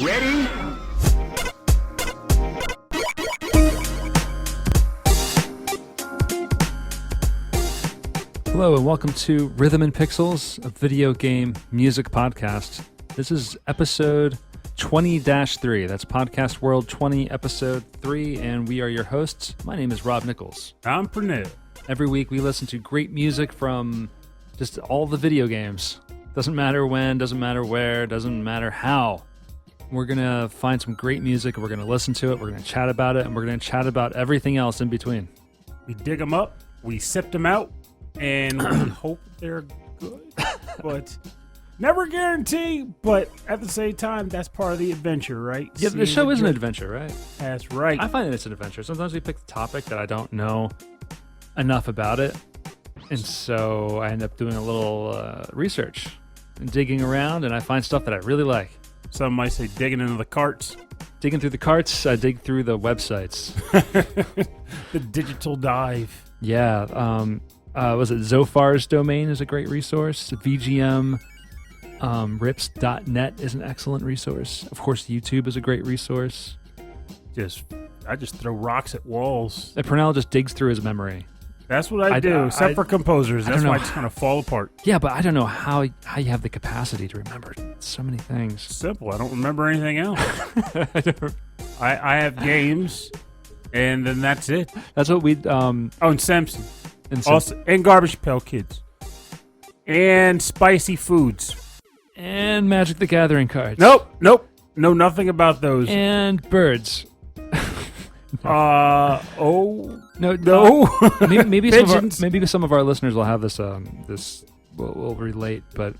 Ready? Hello and welcome to Rhythm and Pixels, a video game music podcast. This is episode 20-3. That's Podcast World 20, episode 3, and we are your hosts. My name is Rob Nichols. I'm Pernell. Every week we listen to great music from just all the video games. Doesn't matter when, doesn't matter where, doesn't matter how. We're going to find some great music, we're going to listen to it, we're going to chat about it, and we're going to chat about everything else in between. We dig them up, we sift them out, and we hope they're good. But never guarantee, but at the same time, that's part of the adventure, right? Yeah, the show is an adventure, right? That's right. I find that it's an adventure. Sometimes we pick a topic that I don't know enough about it, and so I end up doing a little research and digging around, and I find stuff that I really like. Some might say digging into the carts. Digging through the carts, I dig through the websites. The digital dive. Yeah, was it Zophar's domain is a great resource. VGM rips.net is an excellent resource. Of course, YouTube is a great resource. I just throw rocks at walls. And Pernell just digs through his memory. That's what I do, except for composers. That's why it's going to fall apart. Yeah, but I don't know how you have the capacity to remember so many things. Simple. I don't remember anything else. I have games, and then that's it. That's what we... and Simpson. And Garbage Pail Kids. And spicy foods. And Magic the Gathering cards. Nope. Know nothing about those. And birds. No. maybe some of our listeners will have this. This will relate, but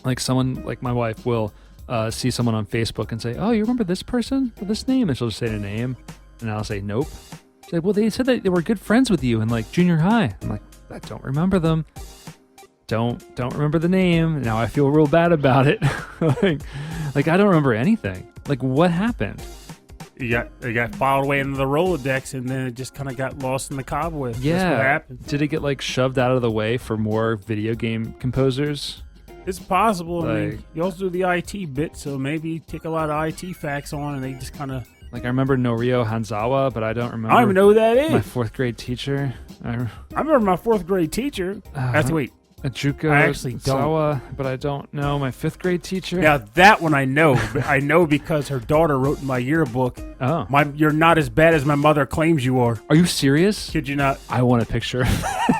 like someone like my wife will see someone on Facebook and say, "Oh, you remember this person with this name?" And she'll just say the name, and I'll say, "Nope." She's like, "Well, they said that they were good friends with you in like junior high." I'm like, "I don't remember them. Don't remember the name." Now I feel real bad about it. like I don't remember anything. Like what happened? It got filed away into the Rolodex, and then it just kind of got lost in the cobweb. Yeah. That's what happened. Did it get like shoved out of the way for more video game composers? It's possible. I mean, you also do the IT bit, so maybe you take a lot of IT facts on, and they just kind of... Like I remember Norio Hanzawa, but I don't remember. I don't even know who that is. My fourth grade teacher. I remember my fourth grade teacher. I have to wait. Ajuko I actually Zawa, but I don't know. My fifth grade teacher. Now that one I know. I know because her daughter wrote in my yearbook. Oh, you're not as bad as my mother claims you are. Are you serious? Kid you not? I want a picture.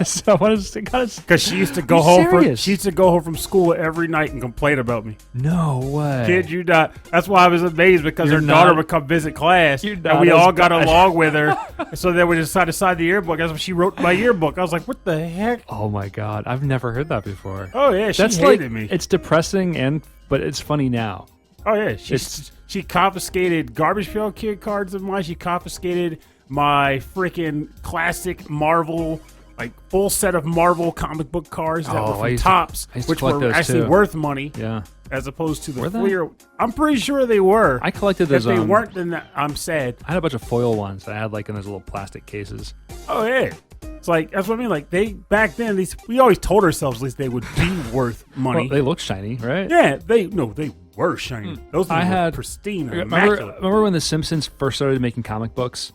So because she used to go home. She used to go home from school every night and complain about me. No way. Kid you not? That's why I was amazed because her daughter would come visit class, and we all got along with her. So then we decided to sign the yearbook. That's what she wrote in my yearbook. I was like, what the heck? Oh my god, I've never heard that before. Oh yeah, she hated me. It's depressing but it's funny now. Oh yeah, she confiscated Garbage Pail Kid cards of mine. She confiscated my freaking classic Marvel, like full set of Marvel comic book cards that were from Topps, which were actually worth money. Yeah, as opposed to the Fleer. I'm pretty sure they were. I collected those. If they weren't, then I'm sad. I had a bunch of foil ones that I had like in those little plastic cases. Oh yeah. It's like, that's what I mean. Like, they, back then, we always told ourselves at least they would be worth money. Well, they look shiny, right? Yeah, they were shiny. Those things were pristine and immaculate. Remember when The Simpsons first started making comic books?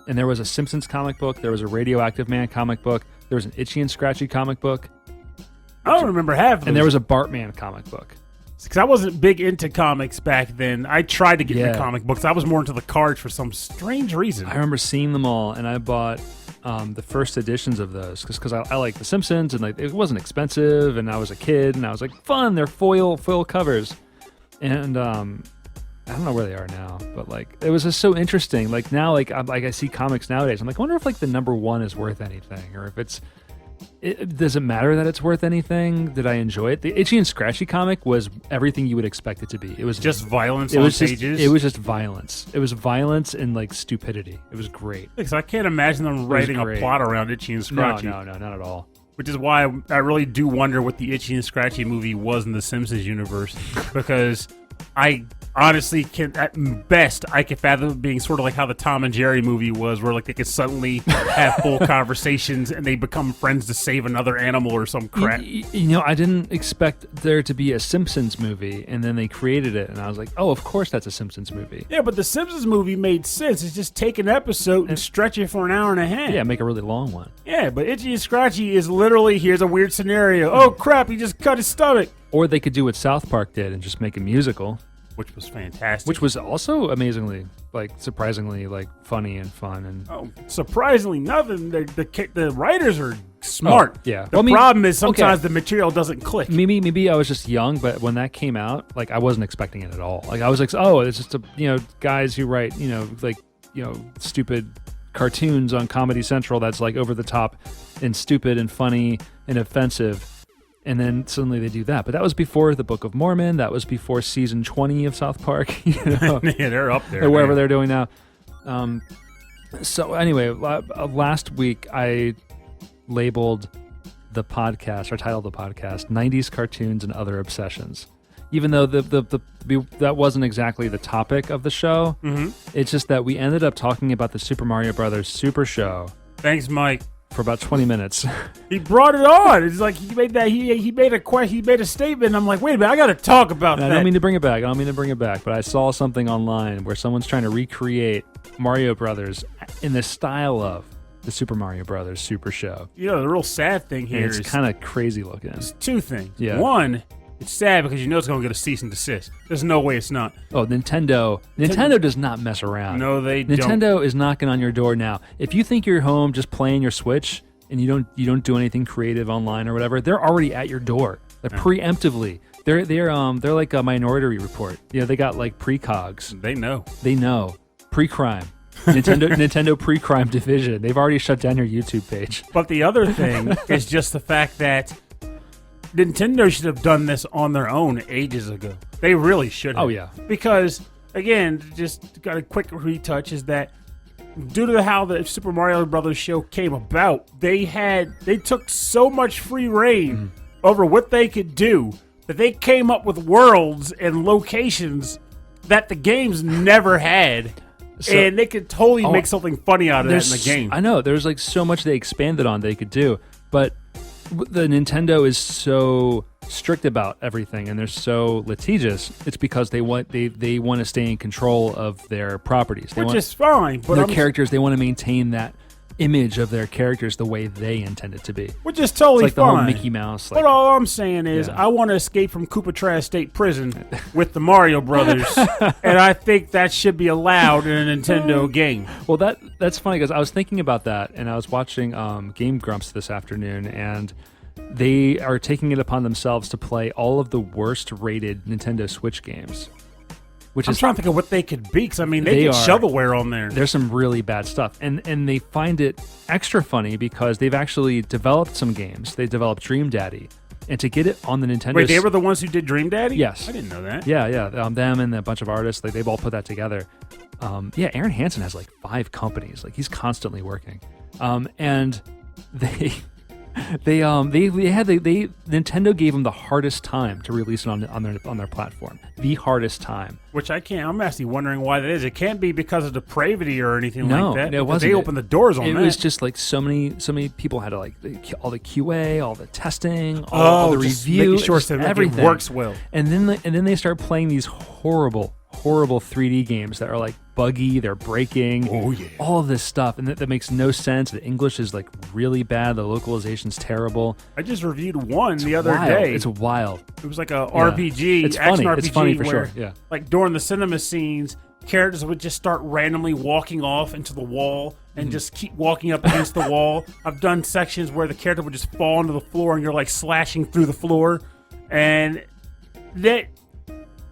And there was a Simpsons comic book, there was a Radioactive Man comic book, there was an Itchy and Scratchy comic book. I don't remember half of them. And there was a Bartman comic book. Because I wasn't big into comics back then. I tried to get into comic books. I was more into the cards for some strange reason. I remember seeing them all, and I bought... the first editions of those because I like The Simpsons and like it wasn't expensive and I was a kid and I was like fun, they're foil covers, and I don't know where they are now, but like it was just so interesting. Like now I see comics nowadays, I'm like I wonder if like the number one is worth anything, or if does it matter that it's worth anything? Did I enjoy it? The Itchy and Scratchy comic was everything you would expect it to be. It was just violence on pages. It was just violence. It was violence and like stupidity. It was great. Because I can't imagine them writing a plot around Itchy and Scratchy. No, not at all. Which is why I really do wonder what the Itchy and Scratchy movie was in the Simpsons universe. Because I honestly, at best, I can fathom it being sort of like how the Tom and Jerry movie was, where like they could suddenly have full conversations and they become friends to save another animal or some crap. I didn't expect there to be a Simpsons movie, and then they created it, and I was like, oh, of course that's a Simpsons movie. Yeah, but the Simpsons movie made sense. It's just take an episode and stretch it for an hour and a half. Yeah, make a really long one. Yeah, but Itchy and Scratchy is literally, here's a weird scenario. Oh, crap, he just cut his stomach. Or they could do what South Park did and just make a musical. Which was fantastic. Which was also amazingly, surprisingly, funny and fun. And surprisingly, nothing. The writers are smart. Oh, yeah. The problem is sometimes the material doesn't click. Maybe I was just young, but when that came out, I wasn't expecting it at all. I was like, oh, it's just guys who write, stupid cartoons on Comedy Central that's over the top and stupid and funny and offensive. And then suddenly they do that. But that was before the Book of Mormon. That was before season 20 of South Park. Yeah, they're up there. Or whatever they're doing now. So anyway, last week I labeled the podcast, or titled the podcast, 90s Cartoons and Other Obsessions. Even though that wasn't exactly the topic of the show. Mm-hmm. It's just that we ended up talking about the Super Mario Brothers Super Show. Thanks, Mike. For about 20 minutes. He brought it on. It's like he made a statement. And I'm like, wait a minute, I got to talk about that. I don't mean to bring it back. But I saw something online where someone's trying to recreate Mario Brothers in the style of the Super Mario Brothers Super Show. The real sad thing here is kind of crazy looking. There's two things. Yeah. One, it's sad because it's going to get a cease and desist. There's no way it's not. Oh, Nintendo does not mess around. No, they don't. Nintendo is knocking on your door now. If you think you're home just playing your Switch and you don't do anything creative online or whatever, they're already at your door. They're preemptively. They're like a Minority Report. They got precogs. They know. Pre-crime. Nintendo pre-crime division. They've already shut down your YouTube page. But the other thing is just the fact that Nintendo should have done this on their own ages ago. They really should have. Oh, yeah. Because, again, just got a quick retouch is that due to how the Super Mario Brothers show came about, they took so much free reign over what they could do that they came up with worlds and locations that the games never had. And they could totally make something funny out of that in the game. I know. There's so much they expanded on they could do. But the Nintendo is so strict about everything and they're so litigious. It's because they want to stay in control of their properties. Which is fine. But their characters, they want to maintain that image of their characters the way they intend it to be. Which is totally it's the fine. whole Mickey Mouse. But all I'm saying is I want to escape from Koopa State Prison with the Mario Brothers, and I think that should be allowed in a Nintendo game. Well, that's funny because I was thinking about that, and I was watching Game Grumps this afternoon, and they are taking it upon themselves to play all of the worst-rated Nintendo Switch games. I'm trying to think of what they could be, because, they get shovelware on there. There's some really bad stuff. And they find it extra funny because they've actually developed some games. They developed Dream Daddy. And to get it on the Nintendo... Wait, they were the ones who did Dream Daddy? Yes. I didn't know that. Yeah. Them and a bunch of artists, they've all put that together. Aaron Hansen has 5 companies. He's constantly working. And Nintendo gave them the hardest time to release it on their platform. The hardest time. Which I'm actually wondering why that is. It can't be because of depravity or anything like that. No, it wasn't. They opened the doors on that. It was just so many people had to all the QA, all the testing, all the review, making sure that everything works well. And then they start playing these horrible 3D games that are buggy, they're breaking, all of this stuff, and that makes no sense. The English is really bad, the localization's terrible. I just reviewed one the other day. It's wild. It was like a RPG, it's action funny. RPG. It's funny for where, sure. Yeah. During the cinema scenes, characters would just start randomly walking off into the wall and just keep walking up against the wall. I've done sections where the character would just fall onto the floor and you're slashing through the floor, and that.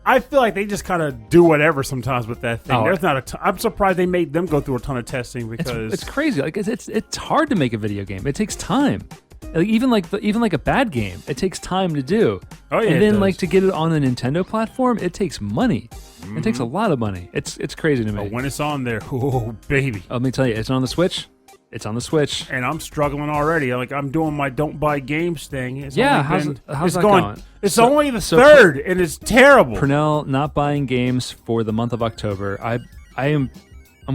I feel like they just kind of do whatever sometimes with that thing. There's not I'm surprised they made them go through a ton of testing because it's crazy. It's hard to make a video game. It takes time. Even a bad game, it takes time to do. Oh yeah. And then to get it on the Nintendo platform, it takes money. It takes a lot of money. It's crazy to me. When it's on there, oh baby. Let me tell you, it's on the Switch. It's on the Switch. And I'm struggling already. Like, I'm doing my don't buy games thing. How's that going? It's only the 3rd, and it's terrible. Purnell not buying games for the month of October. I'm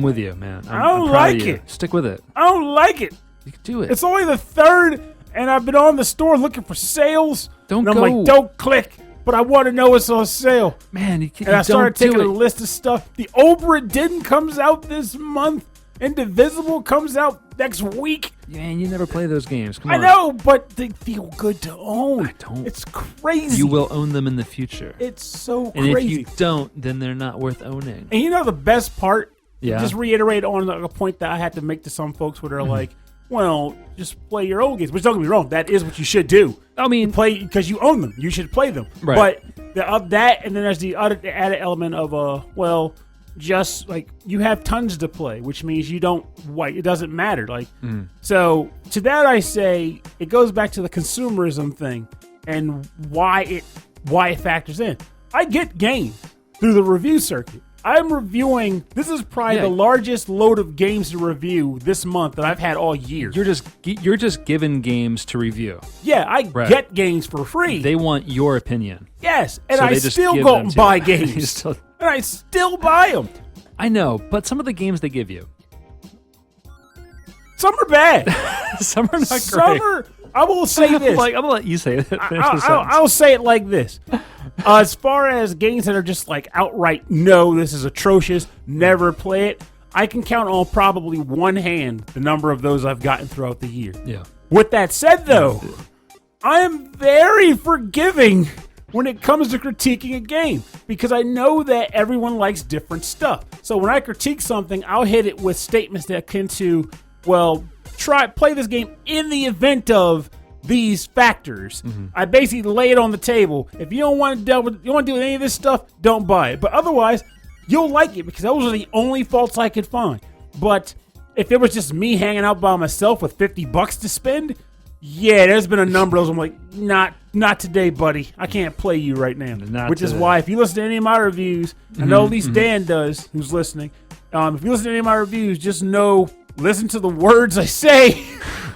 with you, man. I don't like it. Stick with it. I don't like it. You can do it. It's only the 3rd, and I've been on the store looking for sales. I'm like, don't click. But I want to know it's on sale. Man, and I started taking a list of stuff. The Obra Dinn comes out this month. Indivisible comes out next week. Man, you never play those games. Come on. I know, but they feel good to own. I don't. It's crazy. You will own them in the future. It's so crazy. And if you crazy. don't, then they're not worth owning. And you know the best part? Yeah. Just reiterate on a point that I had to make to some folks where they're like, well, just play your old games. Which, don't get me wrong, that is what you should do. I mean, play because you own them. You should play them. Right. But that, and then there's the added element of just like you have tons to play, which means you don't it doesn't matter. Like so to that I say it goes back to the consumerism thing and why it factors in. I get games through the review circuit. I'm reviewing. This is probably the largest load of games to review this month that I've had all year. You're just given games to review. Yeah, I get games for free. They want your opinion. Yes, and I still go and buy games. And I still buy them. I know, but some of the games they give you. Some are bad. Some are not great. I will say this. I'm gonna let you say it. I'll say it like this. As far as games that are just like outright, no, this is atrocious, never play it, I can count on probably one hand the number of those I've gotten throughout the year. Yeah. With that said, though, I am very forgiving when it comes to critiquing a game because I know that everyone likes different stuff. So when I critique something, I'll hit it with statements that akin to, well, play this game in the event of these factors. I basically lay it on the table. If you don't want to do any of this stuff, don't buy it. But otherwise, you'll like it because those are the only faults I could find. But if it was just me hanging out by myself with $50 to spend, yeah, there's been a number of those. I'm like, not today, buddy. I can't play you right now. Which is why if you listen to any of my reviews, I know at least Dan does, who's listening. If you listen to any of my reviews, just know, listen to the words I say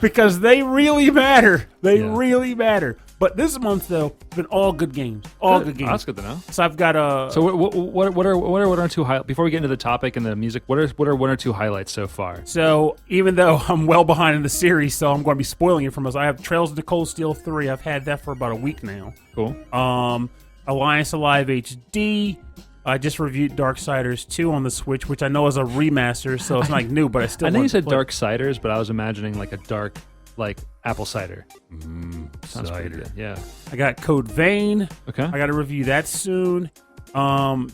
because they really matter. They really matter. But this month, though, it's been all good games. Good games. Oh, that's good to know. So I've got So what are one or two highlights before we get into the topic and the music? What are one or two highlights so far? So even though I'm well behind in the series, so I'm going to be spoiling it from us. I have Trails of the Cold Steel 3. I've had that for about a week now. Cool. Alliance Alive HD. I just reviewed Darksiders 2 on the Switch, which I know is a remaster, so it's not new, but I still. I know you said Darksiders, but I was imagining like a dark, like apple cider. Sounds pretty good. Yeah. I got Code Vein. Okay. I got to review that soon. Crap,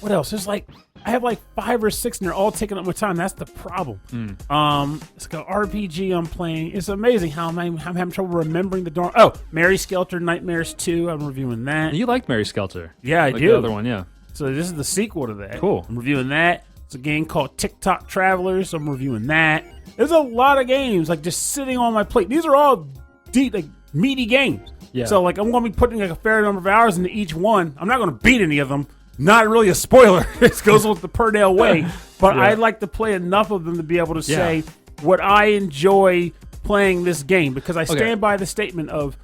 what else? There's I have 5 or 6, and they're all taking up my time. That's the problem. It's like an RPG I'm playing. It's amazing how I'm having trouble remembering the darn. Oh, Mary Skelter Nightmares 2. I'm reviewing that. You liked Mary Skelter. Yeah, I do. The other one, yeah. So this is the sequel to that. Cool. I'm reviewing that. It's a game called TikTok Travelers. I'm reviewing that. There's a lot of games just sitting on my plate. These are all deep, meaty games. Yeah. So I'm going to be putting a fair number of hours into each one. I'm not going to beat any of them. Not really a spoiler. It goes with the Purnell way. But I like to play enough of them to be able to say what I enjoy playing this game. Because I stand by the statement of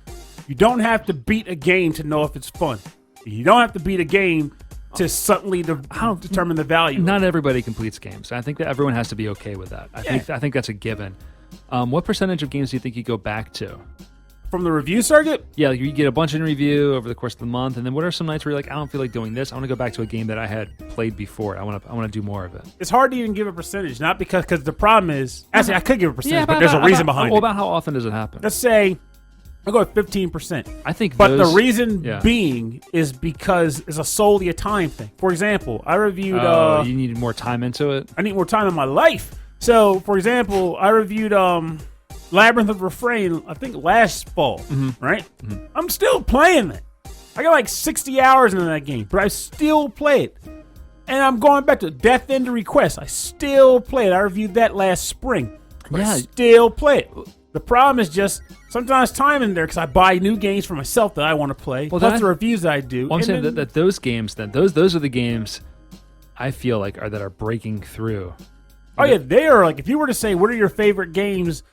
you don't have to beat a game to know if it's fun. You don't have to beat a game to suddenly determine the value. Not everybody completes games. I think that everyone has to be okay with that. I think that's a given. What percentage of games do you think you go back to? From the review circuit? Yeah, you get a bunch in review over the course of the month, and then what are some nights where you're like, I don't feel like doing this. I want to go back to a game that I had played before. I want to do more of it. It's hard to even give a percentage, not because the problem is actually I could give a percentage, but there's a reason behind it. Well, about how often does it happen? Let's say I go with 15%. I think, but the reason being is because it's solely a time thing. For example, I reviewed. You need more time into it. I need more time in my life. So, for example, I reviewed Labyrinth of Refrain, I think last fall, right? I'm still playing it. I got 60 hours into that game, but I still play it. And I'm going back to Death End Request. I still play it. I reviewed that last spring, but I still play it. The problem is just sometimes time in there because I buy new games for myself that I want to play. Well, plus the reviews that I do. Well, I'm saying that those games, those are the games I feel like that are breaking through Oh yeah, they are like if you were to say what are your favorite games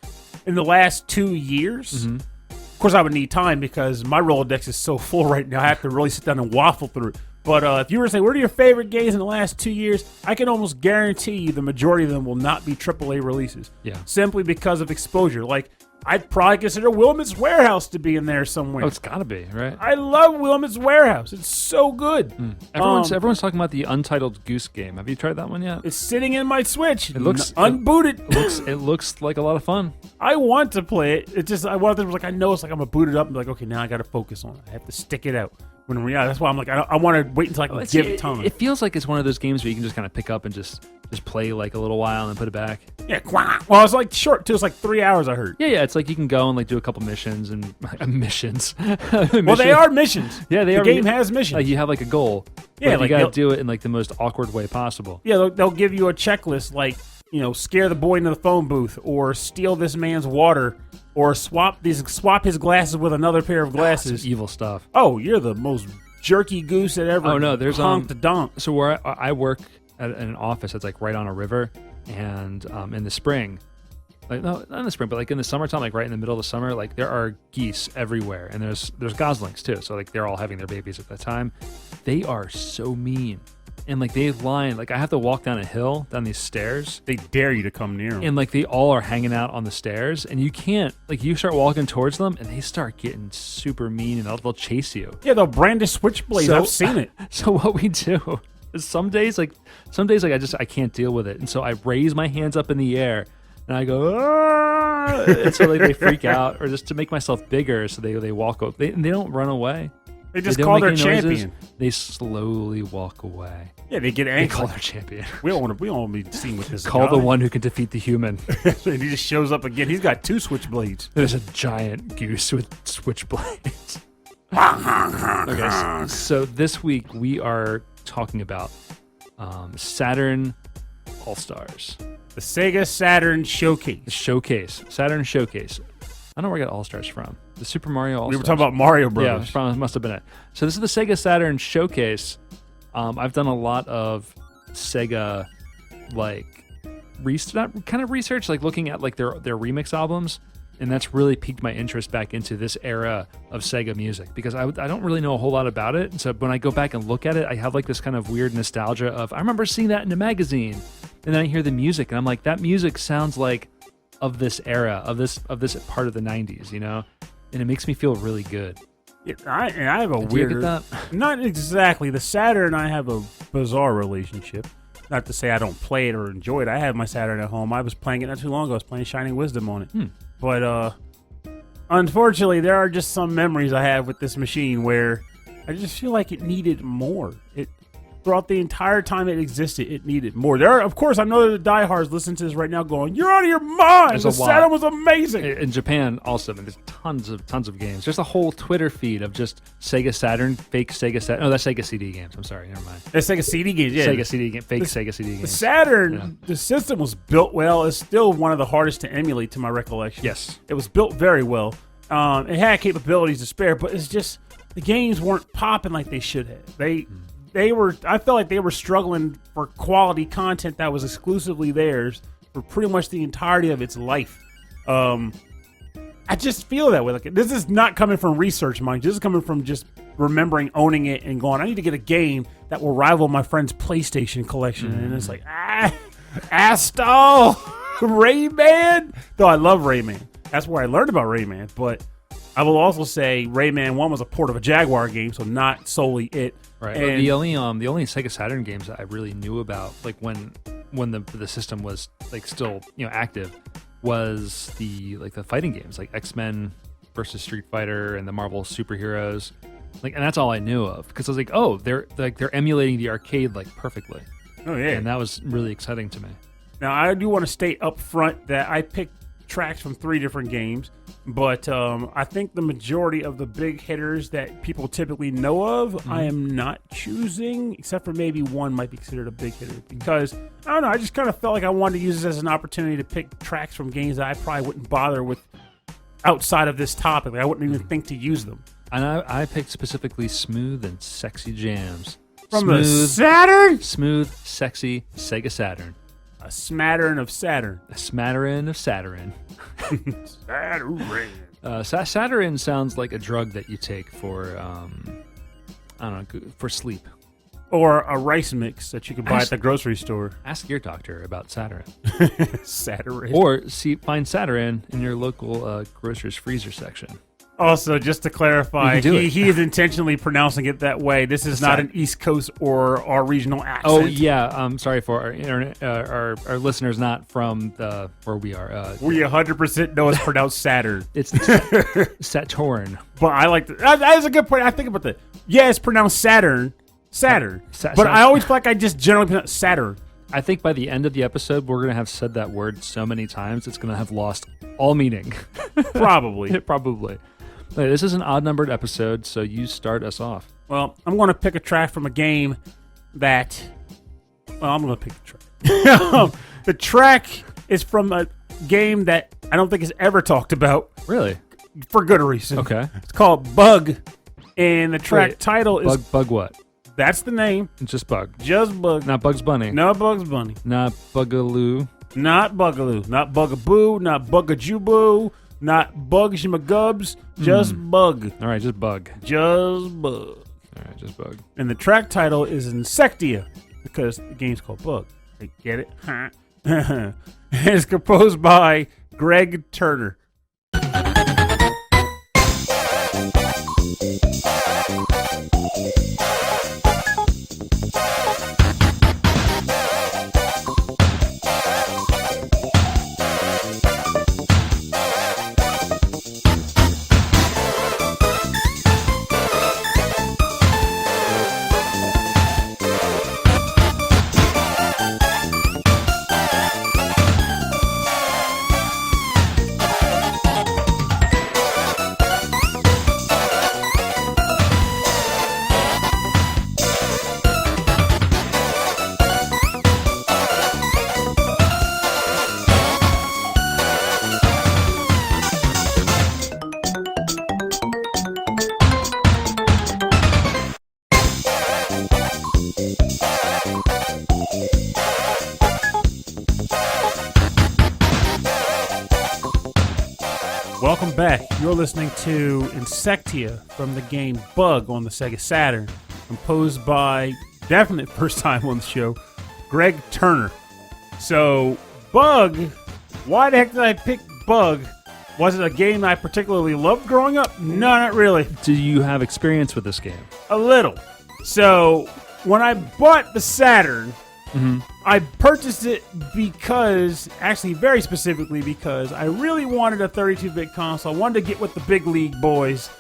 in the last 2 years. Mm-hmm. Of course, I would need time because my Rolodex is so full right now. I have to really sit down and waffle through it. But if you were to say, what are your favorite games in the last 2 years? I can almost guarantee you the majority of them will not be AAA releases. Yeah. Simply because of exposure. Like, I'd probably consider Willamette Warehouse to be in there somewhere. Oh, it's got to be, right? I love Willamette Warehouse. It's so good. Everyone's talking about the Untitled Goose Game. Have you tried that one yet? It's sitting in my Switch. It looks unbooted. It looks like a lot of fun. I want to play it. It's just I know it's like I'm gonna boot it up and be like, okay, now I got to focus on it. I have to stick it out. When in reality, that's why I'm like, I want to wait until I can give time. It feels like it's one of those games where you can just kind of pick up and just play like a little while and then put it back. Yeah, well, it's like short too. It's like 3 hours. I heard. Yeah. It's like you can go and like do a couple missions and missions. Well, they are missions. Yeah, they are. The game has missions. Like you have like a goal. Yeah, like like you got to do it in like the most awkward way possible. Yeah, they'll give you a checklist like scare the boy into the phone booth, or steal this man's water, or swap his glasses with another pair of glasses. Evil stuff. Oh, you're the most jerky goose that ever. Oh no, there's honked a donk. So where I work at an office that's like right on a river, and in the spring, like no, not in the spring, but like in the summertime, like right in the middle of the summer, like there are geese everywhere, and there's goslings too. So like they're all having their babies at that time. They are so mean, and like they line like I have to walk down a hill down these stairs. They dare you to come near them, and like they all are hanging out on the stairs, and you can't like you start walking towards them, and they start getting super mean, and they'll chase you. Yeah, they'll brandish switchblades. I've seen it. So what we do is some days like I can't deal with it, and so I raise my hands up in the air and I go, "Aah!" And so like they freak out, or just to make myself bigger, so they walk up. They don't run away. They just call their champion. They slowly walk away. Yeah, they get angry. They call their champion. We don't want to be seen with this. Call the one who can defeat the human. And he just shows up again. He's got 2 switchblades. There's a giant goose with switchblades. Okay, so this week we are talking about Saturn All-Stars. The Sega Saturn Showcase. Saturn Showcase. I don't know where I got All-Stars from. The Super Mario All-Stars. We were talking about Mario Brothers. Yeah, must have been it. So this is the Sega Saturn Showcase. I've done a lot of Sega, like, research, like looking at like their remix albums, and that's really piqued my interest back into this era of Sega music, because I don't really know a whole lot about it. So when I go back and look at it, I have like this kind of weird nostalgia of, I remember seeing that in a magazine, and then I hear the music, and I'm like, that music sounds like of this era, of this part of the 90s, and it makes me feel really good. Yeah, I have a Do weird. you get that? Not exactly. The Saturn and I have a bizarre relationship. Not to say I don't play it or enjoy it. I have my Saturn at home. I was playing it not too long ago. I was playing Shining Wisdom on it. But unfortunately, there are just some memories I have with this machine where I just feel like it needed more. Throughout the entire time it existed, it needed more. Of course, I know that the diehards listening to this right now going, "You're out of your mind! The Saturn was amazing." In Japan, also, there's tons of games. There's a whole Twitter feed of just Sega Saturn, fake Sega Saturn. Oh, that's Sega CD games. I'm sorry, never mind. That's Sega CD games. Yeah, Sega CD game, fake Sega CD games. The Saturn, the system was built well. It's still one of the hardest to emulate, to my recollection. Yes, it was built very well. It had capabilities to spare, but it's just the games weren't popping like they should have. I felt like they were struggling for quality content that was exclusively theirs for pretty much the entirety of its life. I just feel that way. Like, this is not coming from research, mind you. This is coming from just remembering owning it and going, I need to get a game that will rival my friend's PlayStation collection. And it's like, Astal, Rayman. Though I love Rayman. That's where I learned about Rayman. But I will also say Rayman 1 was a port of a Jaguar game, so not solely it. Right. And the only Sega Saturn games that I really knew about, like when the system was like still active, was the fighting games like X-Men versus Street Fighter and the Marvel superheroes, and that's all I knew of, because I was like, oh, they're emulating the arcade like perfectly. Oh yeah, and that was really exciting to me. Now I do want to state up front that I picked tracks from 3 different games, but I think the majority of the big hitters that people typically know of, I am not choosing, except for maybe one might be considered a big hitter, because I don't know, I just kind of felt like I wanted to use this as an opportunity to pick tracks from games that I probably wouldn't bother with outside of this topic. Like, I wouldn't even think to use them. And I picked specifically smooth and sexy jams from the Saturn. Smooth, sexy Sega Saturn. A smattering of Saturn. A smattering of Saturn. Saturn. Saturn sounds like a drug that you take for, I don't know, for sleep. Or a rice mix that you can buy at the grocery store. Ask your doctor about Saturn. Saturn. Or find Saturn in your local grocer's freezer section. Also, just to clarify, he is intentionally pronouncing it that way. This is not an East Coast or our regional accent. Oh, yeah. I'm sorry for our internet, our listeners not from where we are. We 100% know it's pronounced Saturn. It's Saturn. But I like that is a good point. I think about that. Yeah, it's pronounced Saturn. But I always feel like I just generally pronounce Saturn. I think by the end of the episode, we're going to have said that word so many times, it's going to have lost all meaning. Probably. Probably. Hey, this is an odd-numbered episode, so you start us off. Well, I'm going to pick a track from a game that... Well, I'm going to pick the track. The track is from a game that I don't think is ever talked about. Really? For good reason. Okay. It's called Bug, and the track title is... Bug what? That's the name. Just Bug. Just Bug. Not Bugs Bunny. No Bugs Bunny. Not Bugaloo. Not Bugaloo. Not Bugaboo. Not Bugajuboo. Not Bugs Magubs. Just Bug. All right, just Bug. Just Bug. All right, just Bug. And the track title is Incectia because the game's called Bug. Like, get it? It's composed by Greg Turner. Welcome back. You're listening to Incectia from the game Bug on the Sega Saturn, composed by, definite first time on the show, Greg Turner. So, Bug, why the heck did I pick Bug? Was it a game I particularly loved growing up? No, not really. Do you have experience with this game? A little. So, when I bought the Saturn, I purchased it because, actually very specifically because I really wanted a 32-bit console. I wanted to get with the big league boys.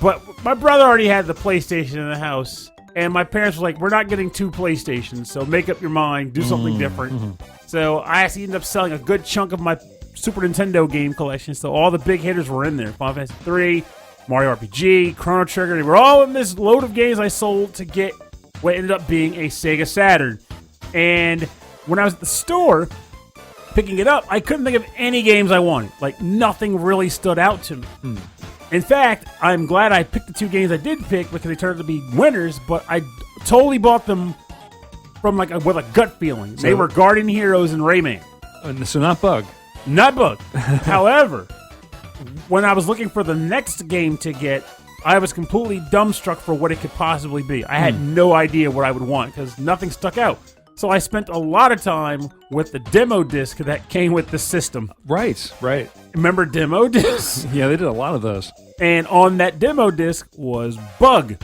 But my brother already had the PlayStation in the house. And my parents were like, we're not getting two PlayStations, so make up your mind, do something different. So I actually ended up selling a good chunk of my Super Nintendo game collection. So all the big hitters were in there. Final Fantasy 3, Mario RPG, Chrono Trigger. They were all in this load of games I sold to get what ended up being a Sega Saturn. And when I was at the store picking it up, I couldn't think of any games I wanted. Like, nothing really stood out to me. In fact, I'm glad I picked the two games I did pick because they turned out to be winners, but I totally bought them from with a gut feeling. They were Guardian Heroes and Rayman. So not Bug. Not Bug. However, when I was looking for the next game to get, I was completely dumbstruck for what it could possibly be. I had no idea what I would want because nothing stuck out. So I spent a lot of time with the demo disc that came with the system. Right. Remember demo discs? Yeah, they did a lot of those. And on that demo disc was Bug.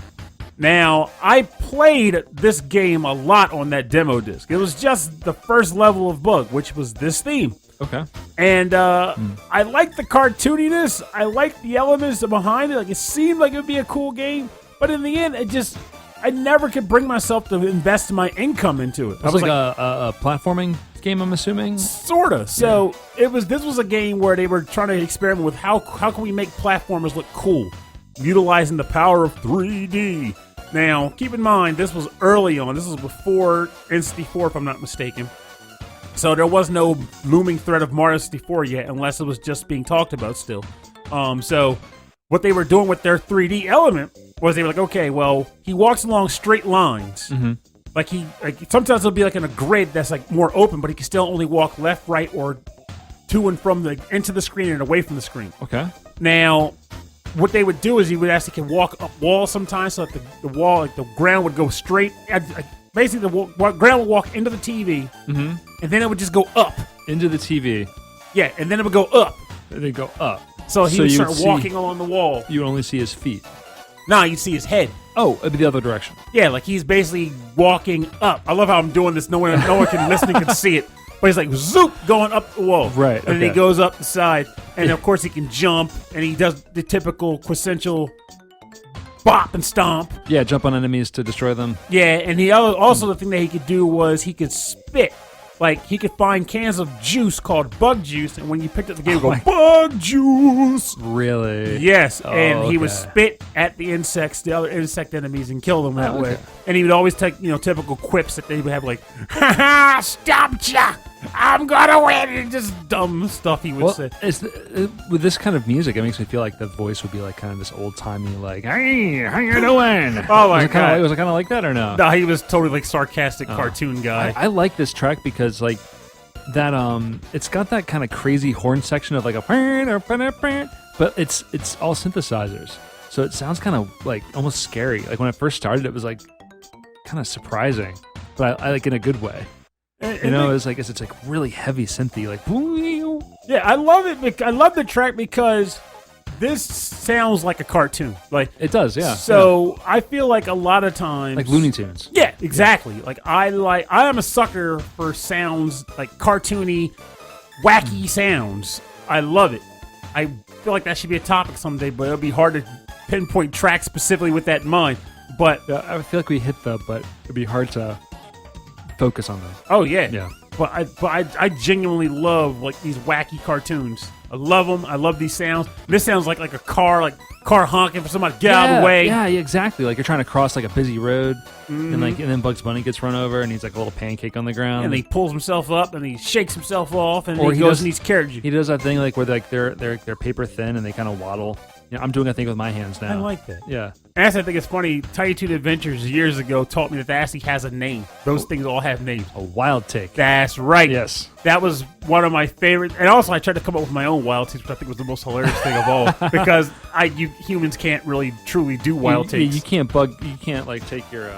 Now, I played this game a lot on that demo disc. It was just the first level of Bug, which was this theme. Okay. And I liked the cartooniness. I liked the elements behind it. Like, it seemed like it would be a cool game. But in the end, I never could bring myself to invest my income into it. It was like a platforming game, I'm assuming? Sorta. So this was a game where they were trying to experiment with how can we make platformers look cool, utilizing the power of 3D. Now, keep in mind, this was early on. This was before N64, if I'm not mistaken. So there was no looming threat of Mario 64 yet, unless it was just being talked about still. So what they were doing with their 3D element was they were like, okay, well, he walks along straight lines. Like sometimes it'll be like in a grid that's like more open, but he can still only walk left, right, or to and from into the screen and away from the screen. Okay. Now, what they would do is he would actually can walk up walls sometimes, so that the wall, like the ground would go straight. Basically, the ground would walk into the TV, and then it would just go up into the TV. Yeah, and then it would go up. They go up. So he would start walking along the wall. You would only see his feet. No, you'd see his head. Oh, it'd be the other direction. Yeah, like he's basically walking up. I love how I'm doing this. No one can listen can see it. But he's like zoop going up the wall. Right. And then he goes up the side. And of course he can jump. And he does the typical quintessential bop and stomp. Yeah, jump on enemies to destroy them. Yeah, and he also the thing that he could do was he could spit. Like, he could find cans of juice called bug juice, and when you picked up the game, go, bug juice! Really? Yes, and he would spit at the other insect enemies, and kill them that way. And he would always take, typical quips that they would have, like, ha-ha, stumped ya! I'm gonna win! And just dumb stuff he would say. With this kind of music, it makes me feel like the voice would be like kind of this old-timey, like, hey, how you doing? Oh, my God. Was it kind of like that or no? No, he was totally, like, sarcastic cartoon guy. I like this track because, like, that, it's got that kind of crazy horn section of, like, a but it's all synthesizers. So it sounds kind of, like, almost scary. Like, when it first started, it was, like, kind of surprising. But I like in a good way. It's like really heavy synthy, like. Yeah, I love it. I love the track because this sounds like a cartoon. Like it does, yeah. So I feel like a lot of times, like Looney Tunes. Yeah, exactly. Yeah. Like I am a sucker for sounds like cartoony, wacky sounds. I love it. I feel like that should be a topic someday, but it'll be hard to pinpoint tracks specifically with that in mind. But I feel like we hit but it'd be hard to focus on them. Oh yeah, yeah. But I genuinely love like these wacky cartoons. I love them. I love these sounds. This sounds like a car honking for somebody to get out of the way. Yeah, exactly. Like you're trying to cross like a busy road, and then Bugs Bunny gets run over, and he's like a little pancake on the ground. And he pulls himself up, and he shakes himself off, and he goes and eats carrot juice. He does that thing like where they're paper thin and they kind of waddle. I'm doing that thing with my hands now. I like that. Yeah. And I think it's funny. Tiny Toon Adventures years ago taught me that actually has a name. Those things all have names. A wild take. That's right. Yes. That was one of my favorites. And also, I tried to come up with my own wild takes, which I think was the most hilarious thing of all. Because you humans can't really truly do wild takes. You can't like take your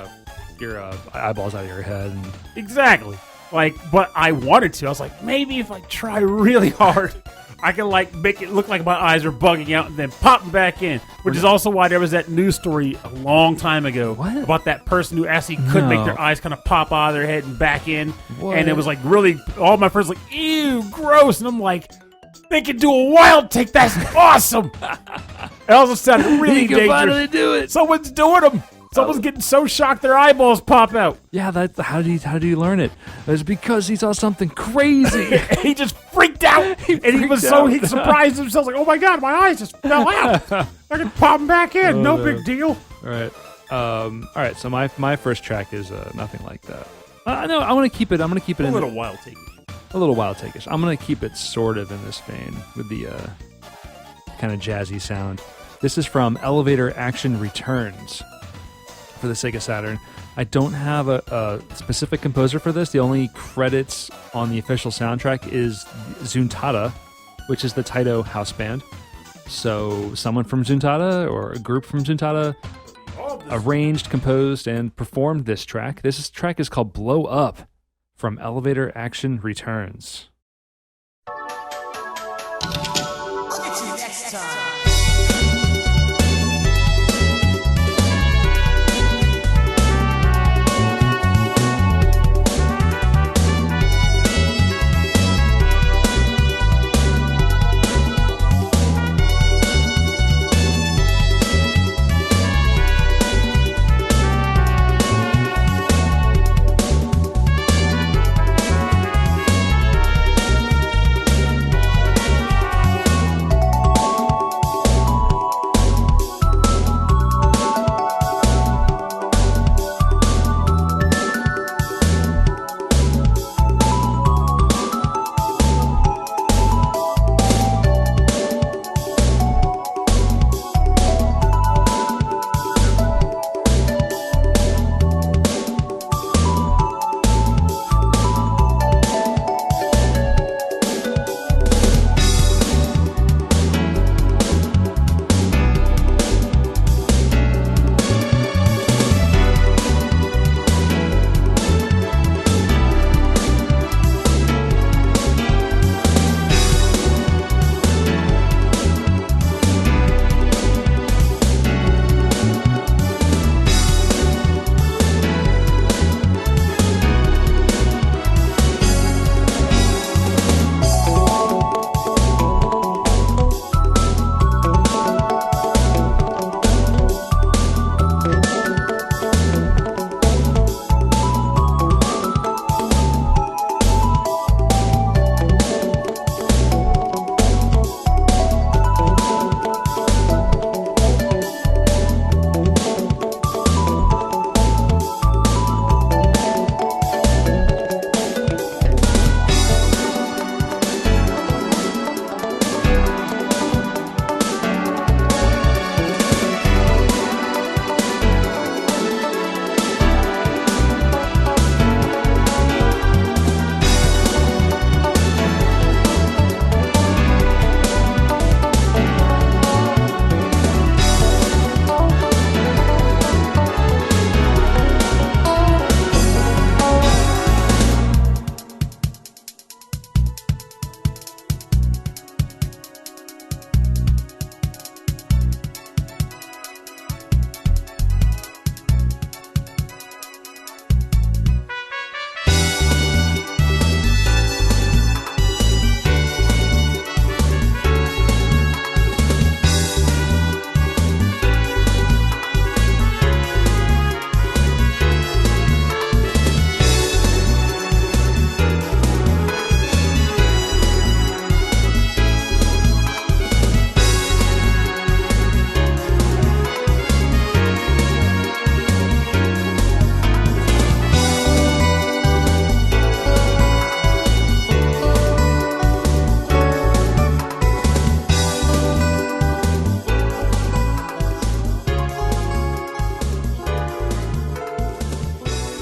eyeballs out of your head. Exactly. But I wanted to. I was like, maybe if I try really hard, I can make it look like my eyes are bugging out and then pop them back in. Which is also why there was that news story a long time ago about that person who actually could make their eyes kind of pop out of their head and back in. What? And it was like really, all my friends were like, ew, gross. And I'm like, they can do a wild take. That's awesome. It also sounded really dangerous. Finally do it. Someone's doing them. Someone's getting so shocked their eyeballs pop out. Yeah, how do you learn it? It's because he saw something crazy. He just freaked out. He surprised himself, like, oh my God, my eyes just fell out. I can pop them back in. No big deal. All right. So my first track is nothing like that. No, I want to keep it. I'm going to keep it a little wild take. A little wild take-ish. I'm going to keep it sort of in this vein with the kind of jazzy sound. This is from Elevator Action Returns for the Sega Saturn. I don't have a specific composer for this. The only credits on the official soundtrack is Zuntata, which is the Taito house band. So someone from Zuntata or a group from Zuntata arranged, composed, and performed this track. This track is called Blow Up from Elevator Action Returns. Catch you next time.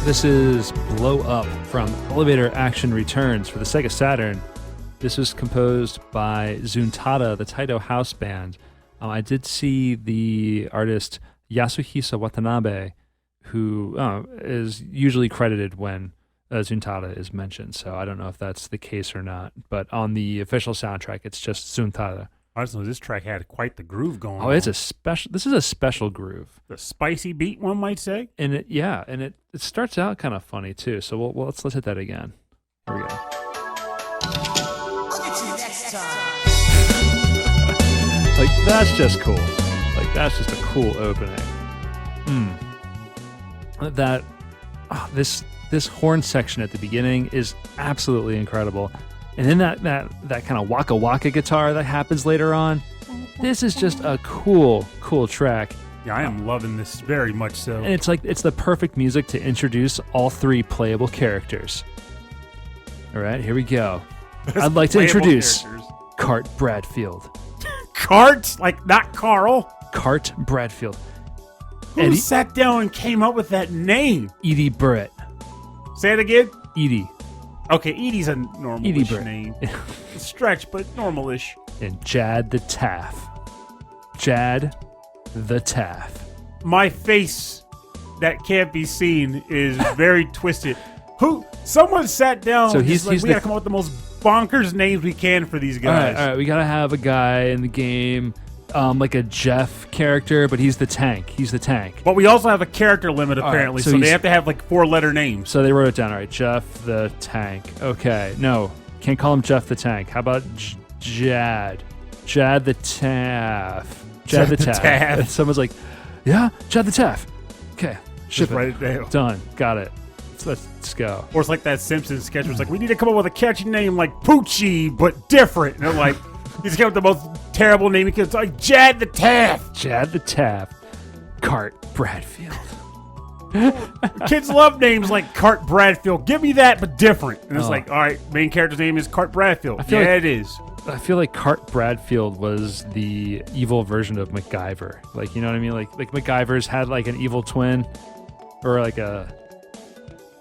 This is Blow Up from Elevator Action Returns for the Sega Saturn. This was composed by Zuntata, the Taito House Band. I did see the artist Yasuhisa Watanabe, who is usually credited when Zuntata is mentioned, so I don't know if that's the case or not. But on the official soundtrack, it's just Zuntata. I just know this track had quite the groove going. Oh, it's a special. This is a special groove. The spicy beat, one might say. And it starts out kind of funny too. So let's hit that again. Here we go. I'll get you next time. Like that's just cool. Like that's just a cool opening. This horn section at the beginning is absolutely incredible. And then that kind of waka waka guitar that happens later on. This is just a cool track. Yeah, I am loving this very much so. And it's the perfect music to introduce all three playable characters. All right, here we go. I'd like to introduce Cart Bradfield. Cart? Like not Carl? Cart Bradfield. Who sat down and came up with that name? Edie Britt. Say it again? Edie. Okay, Edie's a normal-ish name. Stretch, but normal-ish. And Jad the Taff. Jad the Taff. My face that can't be seen is very twisted. Someone sat down. So we gotta come up with the most bonkers names we can for these guys. All right, we gotta have a guy in the game, like a Jeff character, but he's the tank. But we also have a character limit apparently, right, so they have to have like 4-letter names. So they wrote it down. All right, Jeff the Tank. Okay, no, can't call him Jeff the Tank. How about Jad? Jad the Taff. Jad the Taff. And someone's like, yeah, Jad the Taff. Okay, Just write it down. Done. Got it. Let's go. Or it's like that Simpsons sketch where it's like, we need to come up with a catchy name like Poochie, but different. And they're like, he's got the most terrible name because it's like Jad the Taff. Jad the Taff. Cart Bradfield. Kids love names like Cart Bradfield. Give me that, but different. And it's like, all right, main character's name is Cart Bradfield. It is. I feel like Cart Bradfield was the evil version of MacGyver. Like, you know what I mean? Like MacGyver's had like an evil twin, or like a.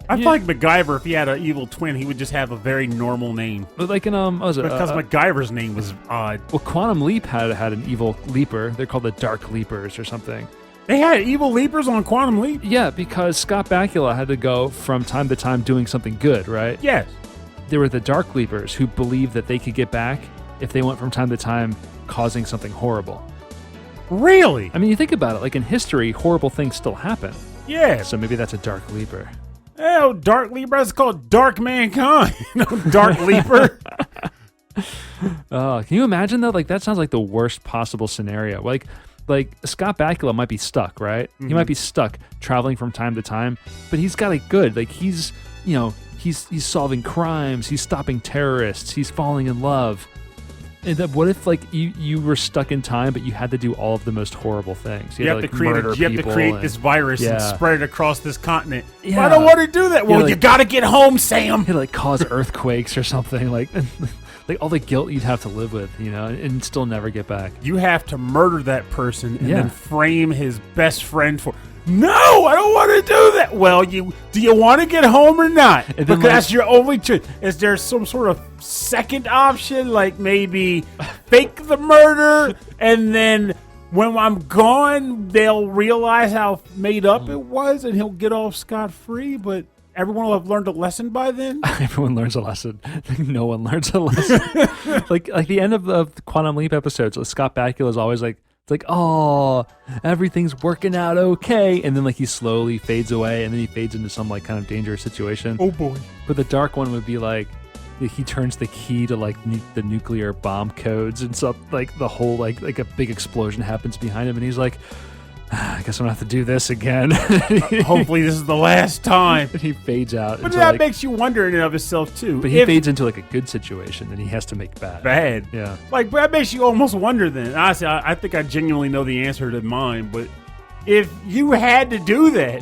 I feel like MacGyver, if he had an evil twin, he would just have a very normal name. Like in because MacGyver's name was odd. Well, Quantum Leap had an evil leaper. They're called the Dark Leapers or something. They had evil leapers on Quantum Leap? Yeah, because Scott Bakula had to go from time to time doing something good, right? Yes. There were the Dark Leapers who believed that they could get back if they went from time to time causing something horrible. Really? I mean, you think about it. Like in history, horrible things still happen. Yeah. So maybe that's a Dark Leaper. Oh, Dark Leaper. That's called Dark Mankind. Dark Leaper. Can you imagine though? Like that sounds like the worst possible scenario. Like Scott Bakula might be stuck, right? Mm-hmm. He might be stuck traveling from time to time, but he's got it good. Like he's solving crimes. He's stopping terrorists. He's falling in love. And then what if like you were stuck in time, but you had to do all of the most horrible things? You have to create this virus and spread it across this continent. Yeah. I don't want to do that. Well, you got to get home, Sam. You like cause earthquakes or something like all the guilt you'd have to live with, and still never get back. You have to murder that person and then frame his best friend for. No, I don't want to do that. Well, do you want to get home or not? Because that's your only choice. Is there some sort of second option, like maybe fake the murder, and then when I'm gone, they'll realize how made up it was, and he'll get off scot-free, but everyone will have learned a lesson by then? Everyone learns a lesson. No one learns a lesson. like the end of the Quantum Leap episodes, Scott Bakula is always like, it's like, oh, everything's working out okay. And then like he slowly fades away, and then he fades into some like kind of dangerous situation. Oh boy. But the dark one would be like, he turns the key to like the nuclear bomb codes, and so like the whole like a big explosion happens behind him, and he's like, I guess I'm gonna have to do this again. Hopefully this is the last time. And he fades out. But that makes you wonder in and of itself too. But he fades into like a good situation, and he has to make bad. Yeah. Like that makes you almost wonder. Then honestly, I think I genuinely know the answer to mine. But if you had to do that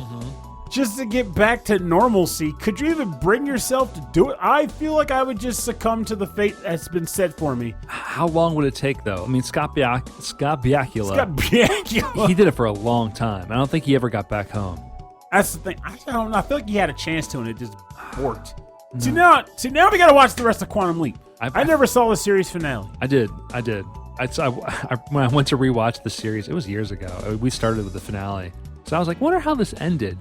just to get back to normalcy, could you even bring yourself to do it? I feel like I would just succumb to the fate that's been set for me. How long would it take, though? I mean, Scott Bakula, he did it for a long time. I don't think he ever got back home. That's the thing. I don't know. I feel like he had a chance to, and it just worked. See now we gotta watch the rest of Quantum Leap. I never saw the series finale. I did. When I went to rewatch the series, it was years ago. We started with the finale, so I was like, wonder how this ended.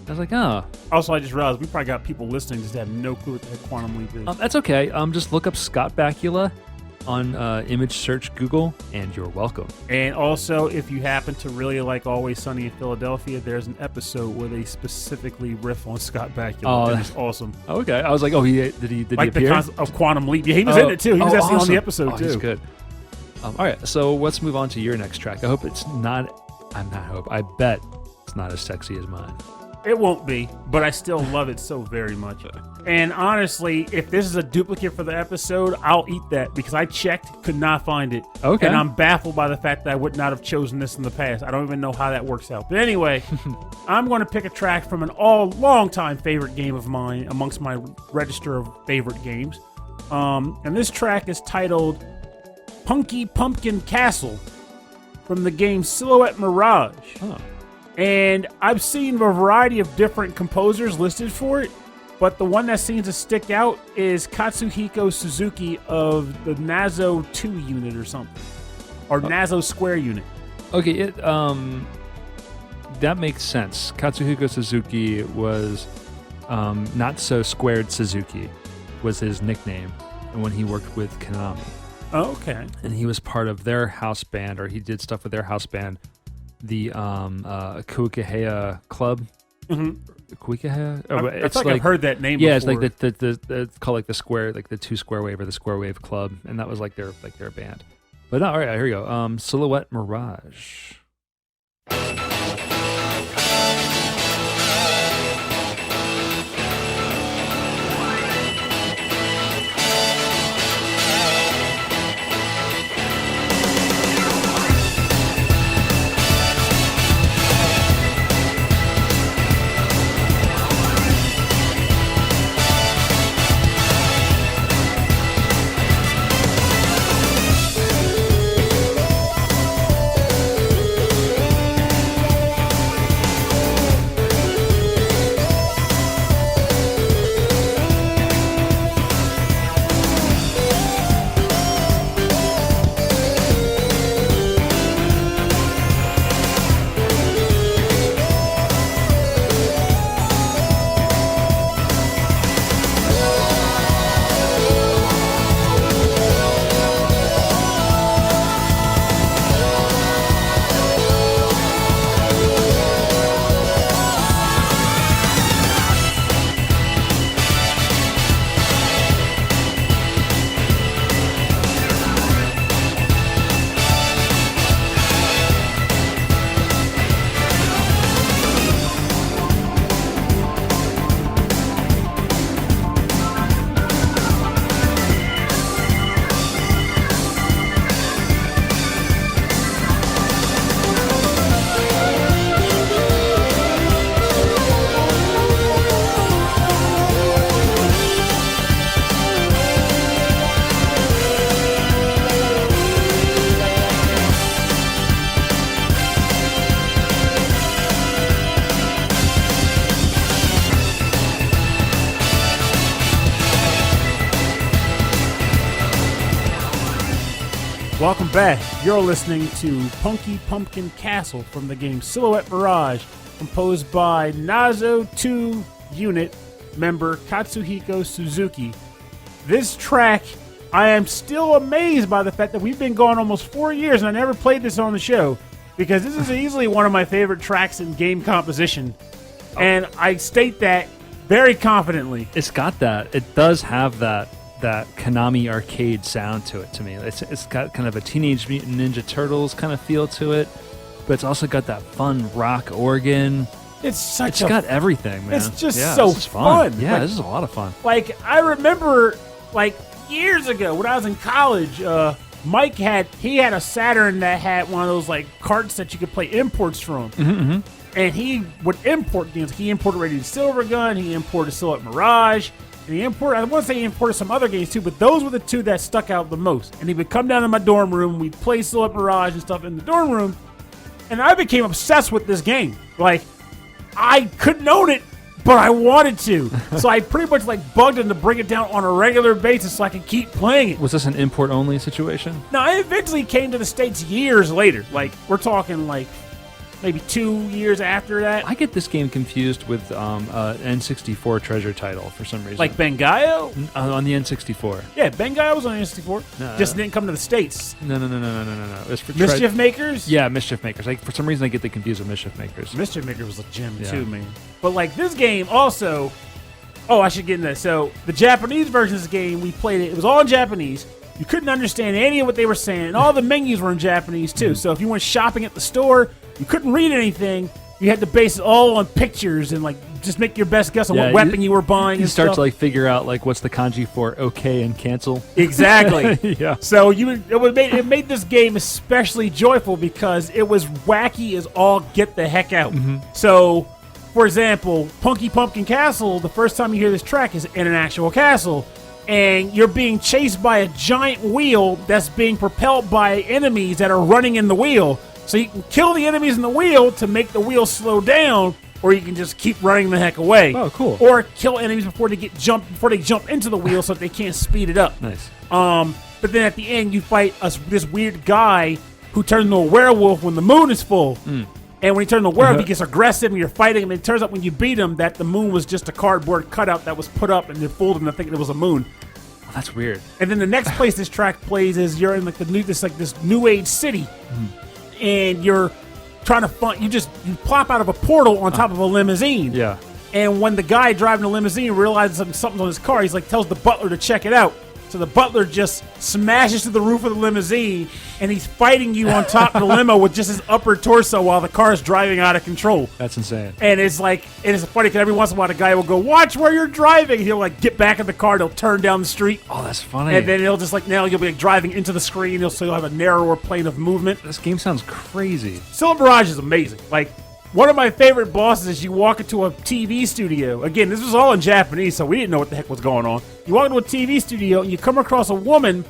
I was like, oh. Also, I just realized we probably got people listening just have no clue what the heck Quantum Leap is. That's okay. Just look up Scott Bakula on image search Google, and you're welcome. And also, if you happen to really like Always Sunny in Philadelphia, there's an episode where they specifically riff on Scott Bakula. Oh, that's awesome. Okay, I was like, oh, did he like appear? The concept of Quantum Leap. Yeah, he was in it too. He was actually on the episode too. He's good. All right, so let's move on to your next track. I hope it's not. I bet it's not as sexy as mine. It won't be, but I still love it so very much. And honestly, if this is a duplicate for the episode, I'll eat that because I checked, could not find it. Okay. And I'm baffled by the fact that I would not have chosen this in the past. I don't even know how that works out. But anyway, I'm going to pick a track from an long-time favorite game of mine amongst my register of favorite games. And this track is titled Punky Pumpkin Castle from the game Silhouette Mirage. Oh. And I've seen a variety of different composers listed for it, but the one that seems to stick out is Katsuhiko Suzuki of the Nazo 2 unit or something. Or Nazo Square unit. Okay, that makes sense. Katsuhiko Suzuki was Not So Squared Suzuki was his nickname, and when he worked with Konami. Oh, okay. And he was part of their house band, or he did stuff with their house band, the Kuikahea Club. Mm-hmm. Kuikahea? It's like I've heard that name before. Before. It's like the it's called like the square, like the 2 Square Wave or the Square Wave Club, and that was like their band. But no, all right, here we go. Silhouette Mirage. Welcome back. You're listening to Punky Pumpkin Castle from the game Silhouette Mirage, composed by Nazo 2 unit member Katsuhiko Suzuki. This track, I am still amazed by the fact that we've been going almost 4 years and I never played this on the show, because this is easily one of my favorite tracks in game composition. And I state that very confidently. It's got that. It does have that Konami arcade sound to it to me. It's got kind of a Teenage Mutant Ninja Turtles kind of feel to it, but it's also got that fun rock organ. It's got everything, man. It's just so fun. Yeah, this is a lot of fun. Like, I remember, like, years ago when I was in college, Mike had a Saturn that had one of those, like, carts that you could play imports from. Mm-hmm. And he would import games. He imported Radiant Silvergun. He imported Silhouette Mirage. And I want to say he imported some other games too, but those were the two that stuck out the most. And he would come down to my dorm room, we'd play Silhouette Mirage and stuff in the dorm room, and I became obsessed with this game. Like, I couldn't own it, but I wanted to. So I pretty much like bugged him to bring it down on a regular basis so I could keep playing it. Was this an import-only situation? No, I eventually came to the States years later. Like, we're talking like maybe 2 years after that. I get this game confused with N64 treasure title for some reason. Like Bengayo? On the N64. Yeah, Bengayo was on N64. No, Just didn't come to the States. No. It was for Mischief Makers? Yeah, Mischief Makers. Like, for some reason, I get the confused with Mischief Makers. Mischief Maker was a gem too, man. But like this game also, I should get into that. So the Japanese version of this game, we played it. It was all in Japanese. You couldn't understand any of what they were saying. And all the menus were in Japanese too. So if you went shopping at the store, you couldn't read anything. You had to base it all on pictures and like just make your best guess on what weapon you were buying. You and start stuff. to like figure out like what's the kanji for okay and cancel. Exactly. Yeah. So it made this game especially joyful because it was wacky as all get the heck out. So, for example, Punky Pumpkin Castle, the first time you hear this track is in an actual castle. And you're being chased by a giant wheel that's being propelled by enemies that are running in the wheel. So you can kill the enemies in the wheel to make the wheel slow down, or you can just keep running the heck away. Oh, cool. Or kill enemies before they jump into the wheel so that they can't speed it up. Nice. But then at the end, you fight this weird guy who turns into a werewolf when the moon is full. And when he turns into a werewolf, he gets aggressive, and you're fighting him. And it turns out when you beat him, that the moon was just a cardboard cutout that was put up, and they fooled him to think it was a moon. Oh, that's weird. And then the next place this track plays is you're in like this new age city, and you're trying to find. You plop out of a portal on top of a limousine. Yeah. And when the guy driving the limousine realizes something's on his car, he's like tells the butler to check it out. So the butler just smashes to the roof of the limousine, and he's fighting you on top of the limo with just his upper torso while the car is driving out of control. That's insane. And it's funny because every once in a while the guy will go, "Watch where you're driving." He'll like get back in the car, and he'll turn down the street. Oh, that's funny. And then he'll just you'll be like driving into the screen. You'll have a narrower plane of movement. This game sounds crazy. Still Mirage is amazing. Like, one of my favorite bosses is you walk into a TV studio. Again, this was all in Japanese, so we didn't know what the heck was going on. You walk into a TV studio, and you come across a woman,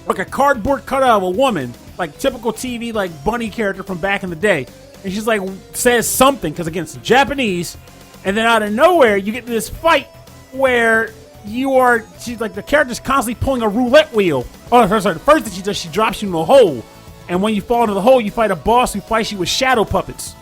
like a cardboard cutout of a woman, like typical TV, like bunny character from back in the day. And she's like, says something, because again, it's Japanese. And then out of nowhere, you get to this fight where she's like, the character's constantly pulling a roulette wheel. Oh, sorry, the first thing she does, she drops you into a hole. And when you fall into the hole, you fight a boss who fights you with shadow puppets.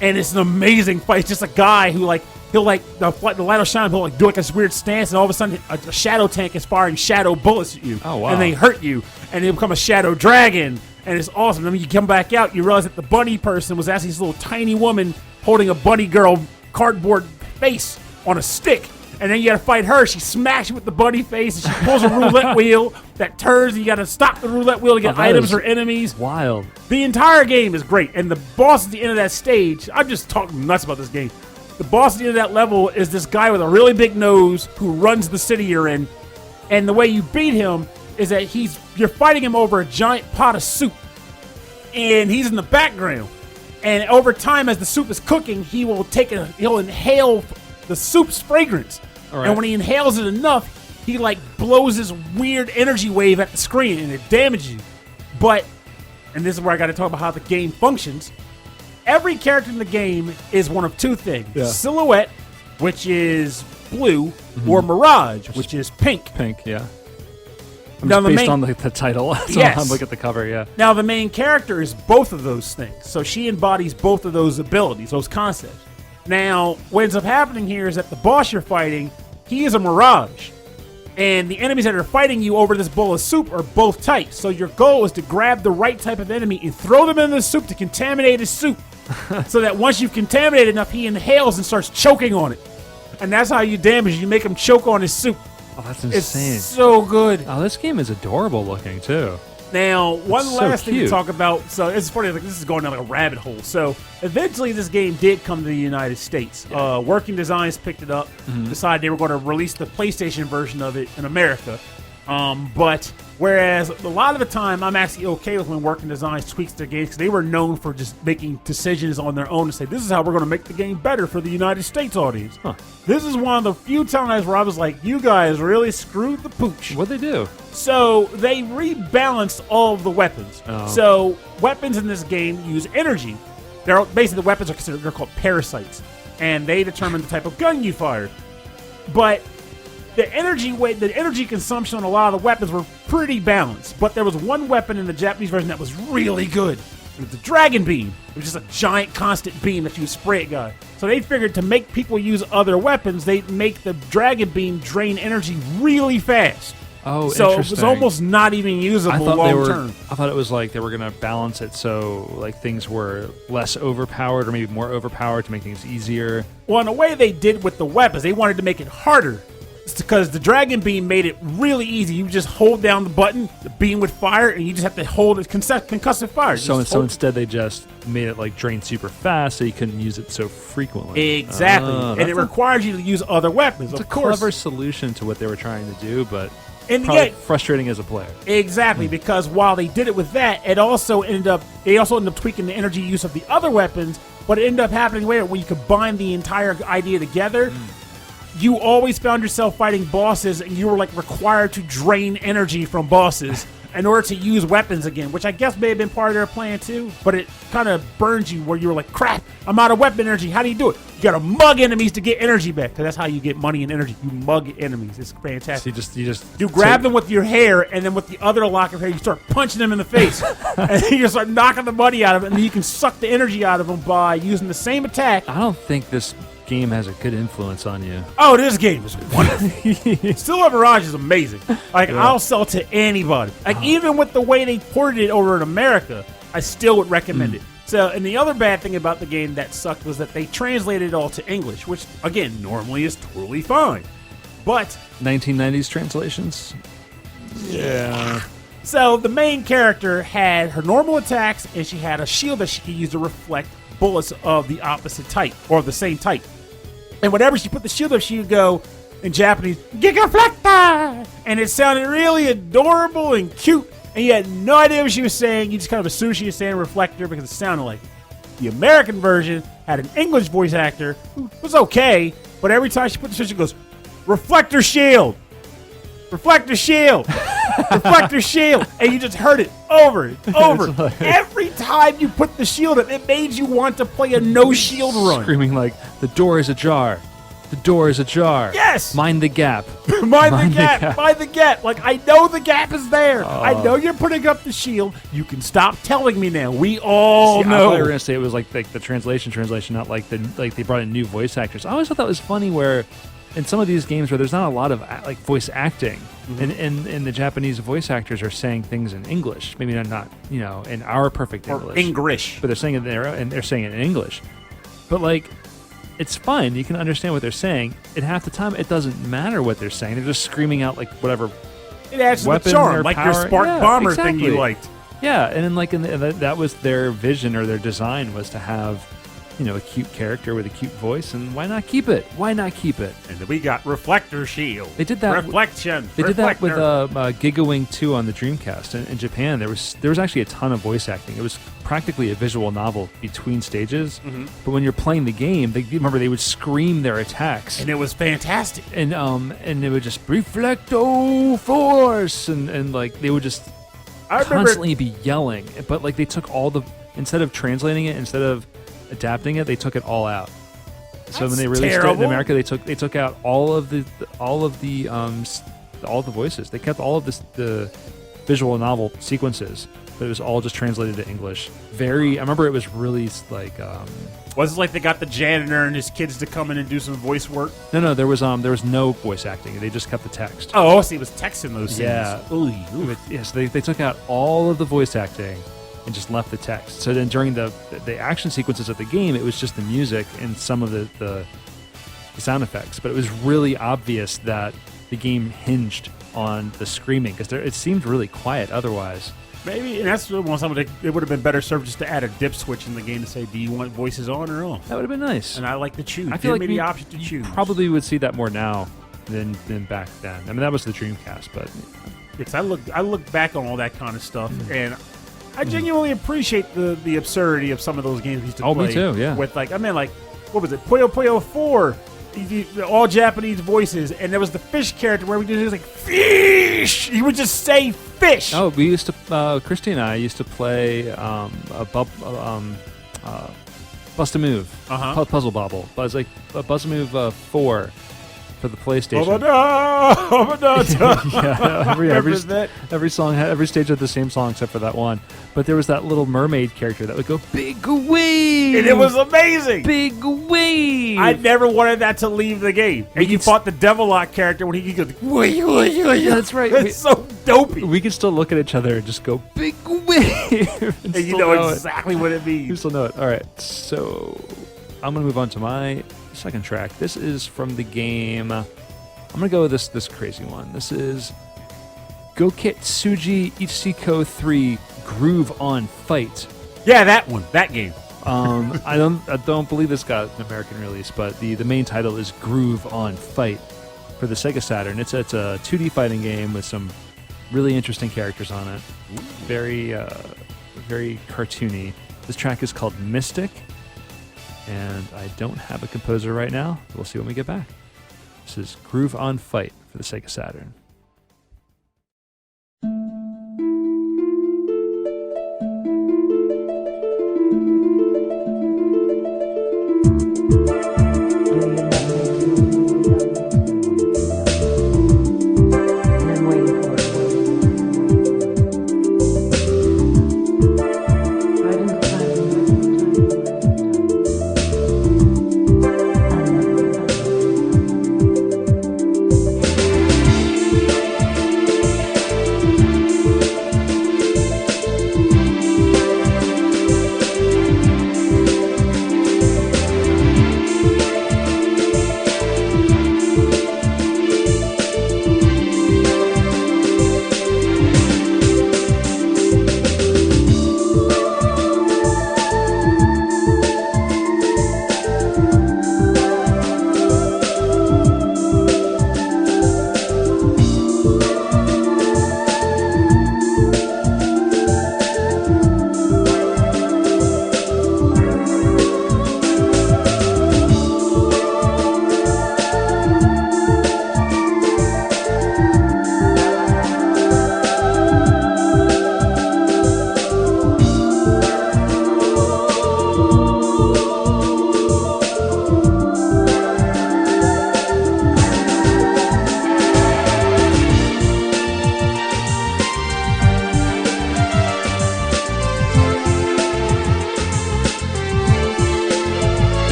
And it's an amazing fight. It's just a guy who the light will shine, he'll do this weird stance, and all of a sudden a shadow tank is firing shadow bullets at you. Oh, wow. And they hurt you, and they become a shadow dragon, and it's awesome. Then when you come back out, you realize that the bunny person was actually this little tiny woman holding a bunny girl cardboard face on a stick. And then you gotta fight her. She smacks you with the bunny face, and she pulls a roulette wheel that turns, and you gotta stop the roulette wheel to get items or enemies. Wild. The entire game is great, and the boss at the end of that stage, I'm just talking nuts about this game. The boss at the end of that level is this guy with a really big nose who runs the city you're in, and the way you beat him is that you're fighting him over a giant pot of soup, and he's in the background. And over time, as the soup is cooking, he'll inhale the soup's fragrance. Right. And when he inhales it enough, he blows this weird energy wave at the screen, and it damages you. But, and this is where I got to talk about how the game functions. Every character in the game is one of two things: Silhouette, which is blue, or Mirage, which is pink. Pink, yeah. Based on the title. So Yes. I'm looking at the cover, yeah. Now, the main character is both of those things. So she embodies both of those abilities, those concepts. Now, what ends up happening here is that the boss you're fighting, he is a Mirage. And the enemies that are fighting you over this bowl of soup are both types. So your goal is to grab the right type of enemy and throw them in the soup to contaminate his soup. So that once you've contaminated enough, he inhales and starts choking on it. And that's how you damage. You make him choke on his soup. Oh, that's insane. It's so good. Oh, this game is adorable looking, too. Now, one so last thing to cute. talk about. So it's funny, this is going down like a rabbit hole. So eventually this game did come to the United States. Working Designs picked it up, decided they were going to release the PlayStation version of it in America. But whereas a lot of the time I'm actually okay with when Working Designs tweaks their games, because they were known for just making decisions on their own to say, this is how we're going to make the game better for the United States audience. Huh. This is one of the few times where I was like, you guys really screwed the pooch. What'd they do? So they rebalanced all of the weapons. Oh. So weapons in this game use energy. Basically the weapons are they're called parasites. and they determined the type of gun you fired. But the energy consumption on a lot of the weapons were pretty balanced. But there was one weapon in the Japanese version that was really good. It was the Dragon Beam. It was just a giant constant beam that you would spray at guy. So they figured to make people use other weapons, they'd make the Dragon Beam drain energy really fast. Oh, so interesting. it was almost not even usable long term. I thought it was like they were going to balance it so like things were less overpowered or maybe more overpowered to make things easier. Well, in a way they did with the weapons. They wanted to make it harder. It's because the Dragon Beam made it really easy. You just hold down the button, the beam would fire, and you just have to hold it concussive fire. So instead they just made it like drain super fast so you couldn't use it so frequently. Exactly. And it requires you to use other weapons, of course. It's a clever solution to what they were trying to do, but probably frustrating as a player. Exactly, because while they did it with that, they also ended up tweaking the energy use of the other weapons, but it ended up happening where you combine the entire idea together. You always found yourself fighting bosses, and you were like required to drain energy from bosses in order to use weapons again, which I guess may have been part of their plan too. But it kind of burns you where you were like, crap, I'm out of weapon energy. How do you do it? You gotta mug enemies to get energy back, because that's how you get money and energy. You mug enemies. It's fantastic. So you grab them with your hair, and then with the other lock of hair, you start punching them in the face, and then you start knocking the money out of them, and then you can suck the energy out of them by using the same attack. I don't think this game has a good influence on you. Oh, this game is wonderful. Still Mirage is amazing. Like, I'll sell to anybody. Like, even with the way they ported it over in America, I still would recommend it. So, and the other bad thing about the game that sucked was that they translated it all to English, which, again, normally is totally fine. But 1990s translations? Yeah. So, the main character had her normal attacks, and she had a shield that she could use to reflect bullets of the opposite type, or the same type. And whenever she put the shield up, she would go, in Japanese, Gigaflecta! And it sounded really adorable and cute, and you had no idea what she was saying. You just kind of assumed she was saying reflector because it sounded like it. The American version had an English voice actor who was okay, but every time she put the shield, she goes, reflector shield! Reflector shield! Reflector shield! And you just heard it over and over. Every time you put the shield up, it made you want to play a no-shield run. Screaming like, the door is ajar. The door is ajar. Yes! Mind the gap. Mind the gap. Mind the gap. Like, I know the gap is there. I know you're putting up the shield. You can stop telling me now. We all know. I thought you were going to say it was like the translation, not like they brought in new voice actors. I always thought that was funny where in some of these games where there's not a lot of like voice acting, and the Japanese voice actors are saying things in English, maybe not in our perfect English, but they're saying it there and they're saying it in English. But like, it's fine. You can understand what they're saying. At half the time, it doesn't matter what they're saying. They're just screaming out like whatever. It adds to the charm, like your Spark Bomber thing you liked. Yeah, and then like that was their vision or their design was to have, a cute character with a cute voice, and why not keep it? Why not keep it? And then we got Reflector Shield. They did that. Reflection. They did that with Gigawing 2 on the Dreamcast. In Japan, there was actually a ton of voice acting. It was practically a visual novel between stages. But when you're playing the game, they would scream their attacks, and it was fantastic. And they would just Reflecto Force, and like they would just constantly be yelling. But like they took instead of translating it, instead of adapting it, they took it all out. So when they released it in America, they took out all of the voices. They kept all of the visual novel sequences, but it was all just translated to English. I remember it was really like. Was it like they got the janitor and his kids to come in and do some voice work? No, there was no voice acting. They just kept the text. Oh, see, it was text in those scenes. Yeah. Yes, they took out all of the voice acting and just left the text. So then during the action sequences of the game, it was just the music and some of the sound effects. But it was really obvious that the game hinged on the screaming because it seemed really quiet otherwise. Maybe, and that's something it would have been better served just to add a dip switch in the game to say, do you want voices on or off? That would have been nice. And I like to choose. I feel like the option to choose. Probably would see that more now than back then. I mean, that was the Dreamcast, but because I look back on all that kind of stuff, and I genuinely appreciate the absurdity of some of those games we used to play. Oh, me too, yeah. With what was it, Puyo Puyo 4, all Japanese voices, and there was the fish character where we did like fish. He would just say fish. Oh, we used to Christy and I used to play Bust a Move, Puzzle Bobble, Bust a Move 4 for the PlayStation. Yeah, every song, every stage had the same song except for that one. But there was that little mermaid character that would go big wave, and it was amazing. Big wave. I never wanted that to leave the game. And you fought the Devil-Lock character when he goes, yeah, that's right. It's so dopey. We can still look at each other and just go big wave, and you know exactly what it means. You still know it. All right, so I'm gonna move on to my second track. This is from the game. I'm gonna go with this crazy one. This is Gouketsuji Ichizoku 3 Groove on Fight. Yeah, that one. That game. I don't believe this got an American release, but the main title is Groove on Fight for the Sega Saturn. It's a 2D fighting game with some really interesting characters on it. Very cartoony. This track is called Mystic. And I don't have a composer right now. We'll see when we get back. This is Groove on Fight for the Sega Saturn.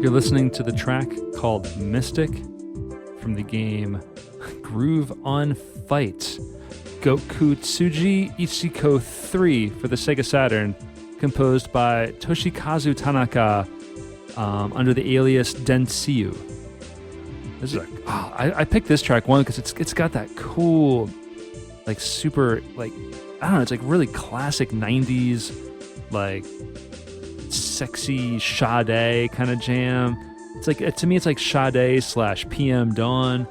You're listening to the track called Mystic from the game Groove on Fight. Gouketsuji Ichizoku 3 for the Sega Saturn, composed by Toshikazu Tanaka under the alias Dencyu. This is I picked this track one because it's got that cool, like super, like I don't know, it's like really classic 90s, like sexy Sade kind of jam. It's like, to me, it's like Sade / PM Dawn.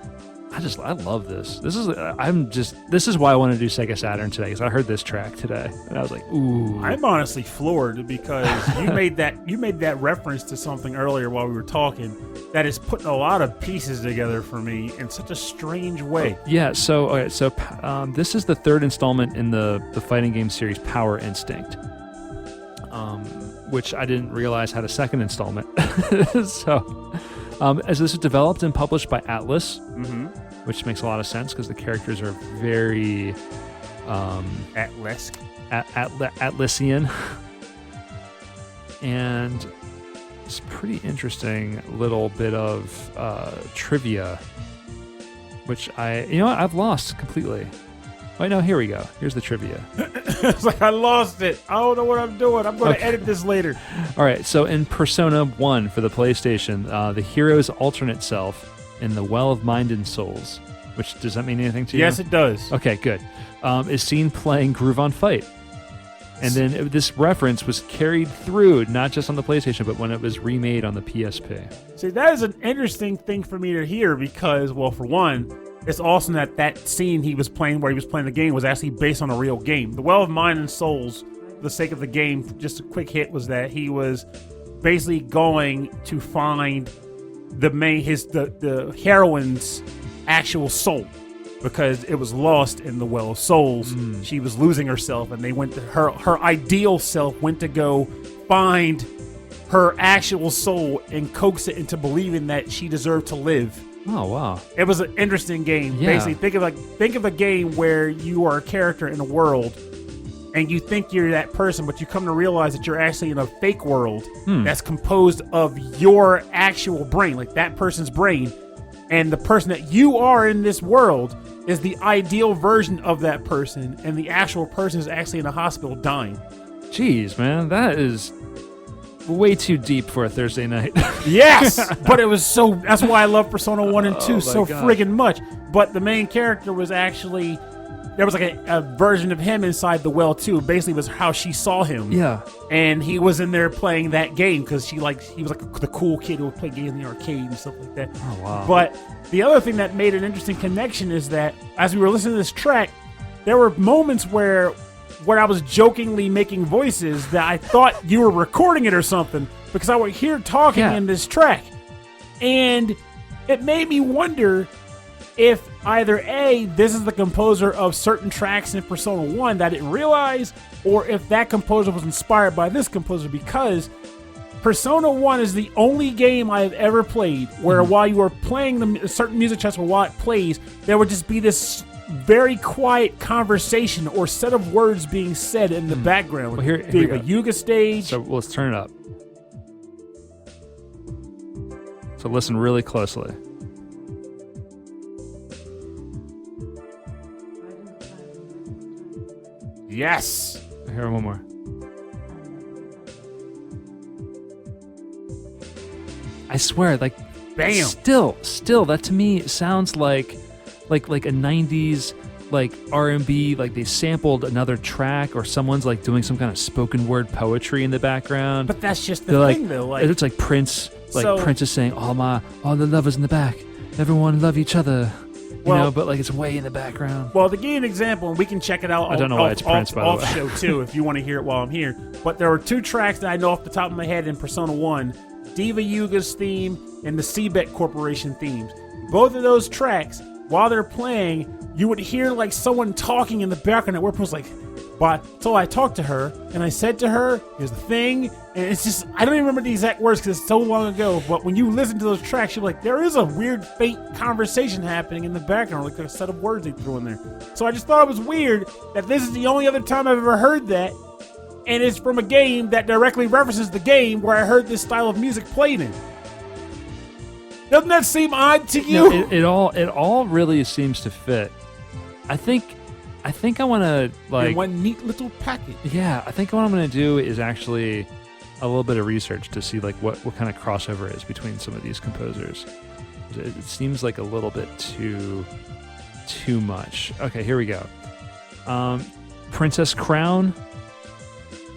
I love this. This is why I want to do Sega Saturn today, because I heard this track today and I was like, ooh. I'm honestly floored because you made that reference to something earlier while we were talking that is putting a lot of pieces together for me in such a strange way. Yeah. So this is the third installment in the fighting game series Power Instinct, which I didn't realize had a second installment. So, as this was developed and published by Atlas. Mm-hmm. Which makes a lot of sense because the characters are very Atlasian. And it's a pretty interesting little bit of trivia, which I've lost completely. Wait, no, here we go. Here's the trivia. It's like I lost it. I don't know what I'm doing. I'm going to edit this later. All right, so in Persona 1 for the PlayStation, the hero's alternate self in the Well of Mind and Souls which does that mean anything to you? Yes, it does. Okay, good. Is seen playing Groove on Fight. And then this reference was carried through, not just on the PlayStation, but when it was remade on the PSP. See, that is an interesting thing for me to hear because, well, for one, it's awesome that scene he was playing where he was playing the game was actually based on a real game. The Well of Mind and Souls, for the sake of the game, just a quick hit, was that he was basically going to find the heroine's actual soul. Because it was lost in the Well of Souls. She was losing herself, and they went to her ideal self went to go find her actual soul and coax it into believing that she deserved to live. Oh, wow. It was an interesting game. Yeah. Basically, think of a game where you are a character in a world and you think you're that person, but you come to realize that you're actually in a fake world that's composed of your actual brain, like that person's brain. And the person that you are in this world is the ideal version of that person, and the actual person is actually in a hospital dying. Jeez, man, that is way too deep for a Thursday night. Yes! But it was so... That's why I love Persona 1 and 2 so God. friggin' much. But the main character was actually... There was like a version of him inside the well, too. Basically, was how she saw him. Yeah. And he was in there playing that game because he was like the cool kid who would play games in the arcade and stuff like that. Oh, wow. But the other thing that made an interesting connection is that as we were listening to this track, there were moments where I was jokingly making voices that I thought you were recording it or something because I would hear talking in this track. And it made me wonder if either A, this is the composer of certain tracks in Persona 1 that I didn't realize, or if that composer was inspired by this composer, because Persona 1 is the only game I have ever played where while you are playing the certain music tracks, or while it plays, there would just be this very quiet conversation or set of words being said in the background. Well, here we go. A Yuga stage. So let's turn it up. So listen really closely. Yes. Here, one more. I swear, like, bam. Still, that to me sounds like a '90s like R&B. Like they sampled another track, or someone's like doing some kind of spoken word poetry in the background. But that's just the thing, though. Like, it's like Prince. Like Prince is saying, all the lovers in the back, everyone love each other. You know, but like it's way in the background. Well, to give you an example, and we can check it out. I don't know why it's Prince, by the way. Off show too, if you want to hear it while I'm here. But there were two tracks that I know off the top of my head in Persona 1: Diva Yuga's theme and the Seabet Corporation themes. Both of those tracks, while they're playing, you would hear like someone talking in the background. And where was like, so I talked to her and I said to her, "Here's the thing," and it's just I don't even remember the exact words because it's so long ago. But when you listen to those tracks, you're like, there is a weird, faint conversation happening in the background, like a set of words they threw in there. So I just thought it was weird that this is the only other time I've ever heard that, and it's from a game that directly references the game where I heard this style of music played in. Doesn't that seem odd to you? No, it all really seems to fit. I think I want to like in one neat little package. Yeah, I think what I'm going to do is actually a little bit of research to see like what kind of crossover is between some of these composers. It seems like a little bit too much. Okay, here we go. Princess Crown,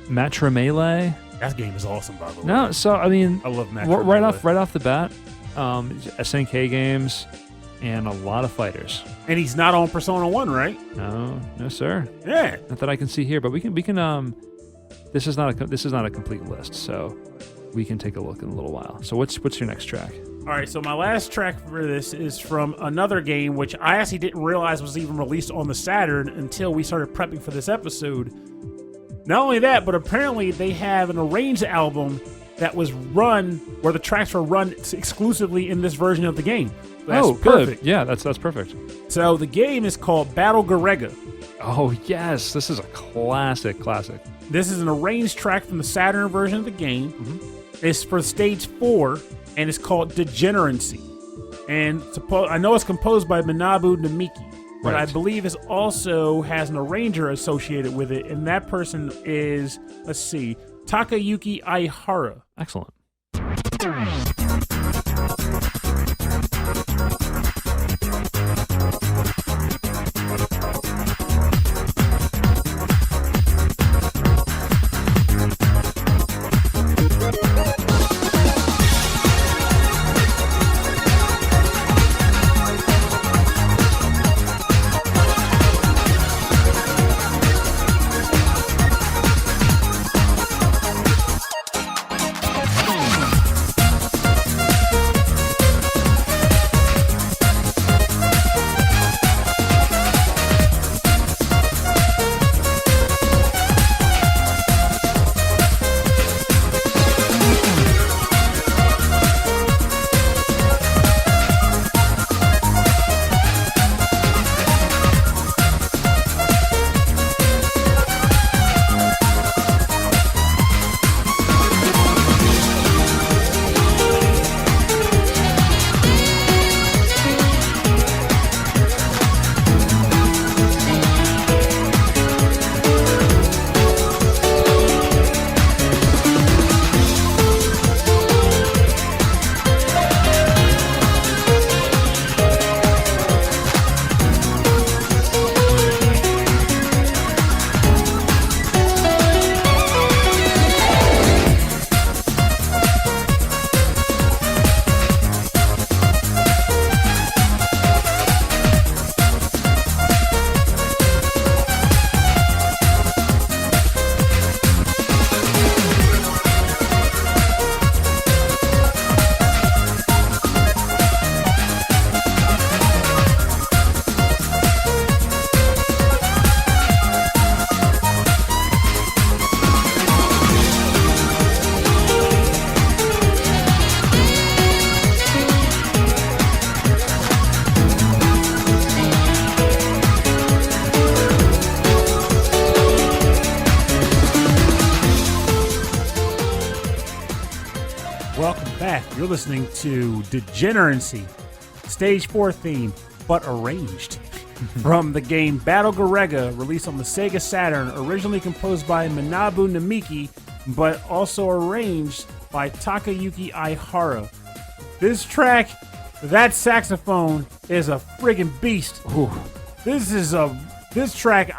Matra Melee. That game is awesome, by the way. No, so I mean, I love Matra right Melee. off the bat. SNK games and a lot of fighters. And he's not on Persona 1, right? No, sir. Yeah. Not that I can see here, but we can. This is not a complete list, so we can take a look in a little while. So what's your next track? All right, so my last track for this is from another game, which I actually didn't realize was even released on the Saturn until we started prepping for this episode. Not only that, but apparently they have an arranged album that was run, where the tracks were run exclusively in this version of the game. That's perfect. Good. Yeah, that's perfect. So the game is called Battle Garrega. Oh, yes. This is a classic. This is an arranged track from the Saturn version of the game. Mm-hmm. It's for stage 4, and it's called Degeneracy. And I know it's composed by Manabu Namiki, but I believe it also has an arranger associated with it, and that person is, Takayuki Ayhara. Excellent. Welcome back. You're listening to Degeneracy, Stage 4 theme, but arranged. From the game Battle Garrega, released on the Sega Saturn, originally composed by Manabu Namiki, but also arranged by Takayuki Ayhara. This track, that saxophone is a friggin' beast. Ooh. This track,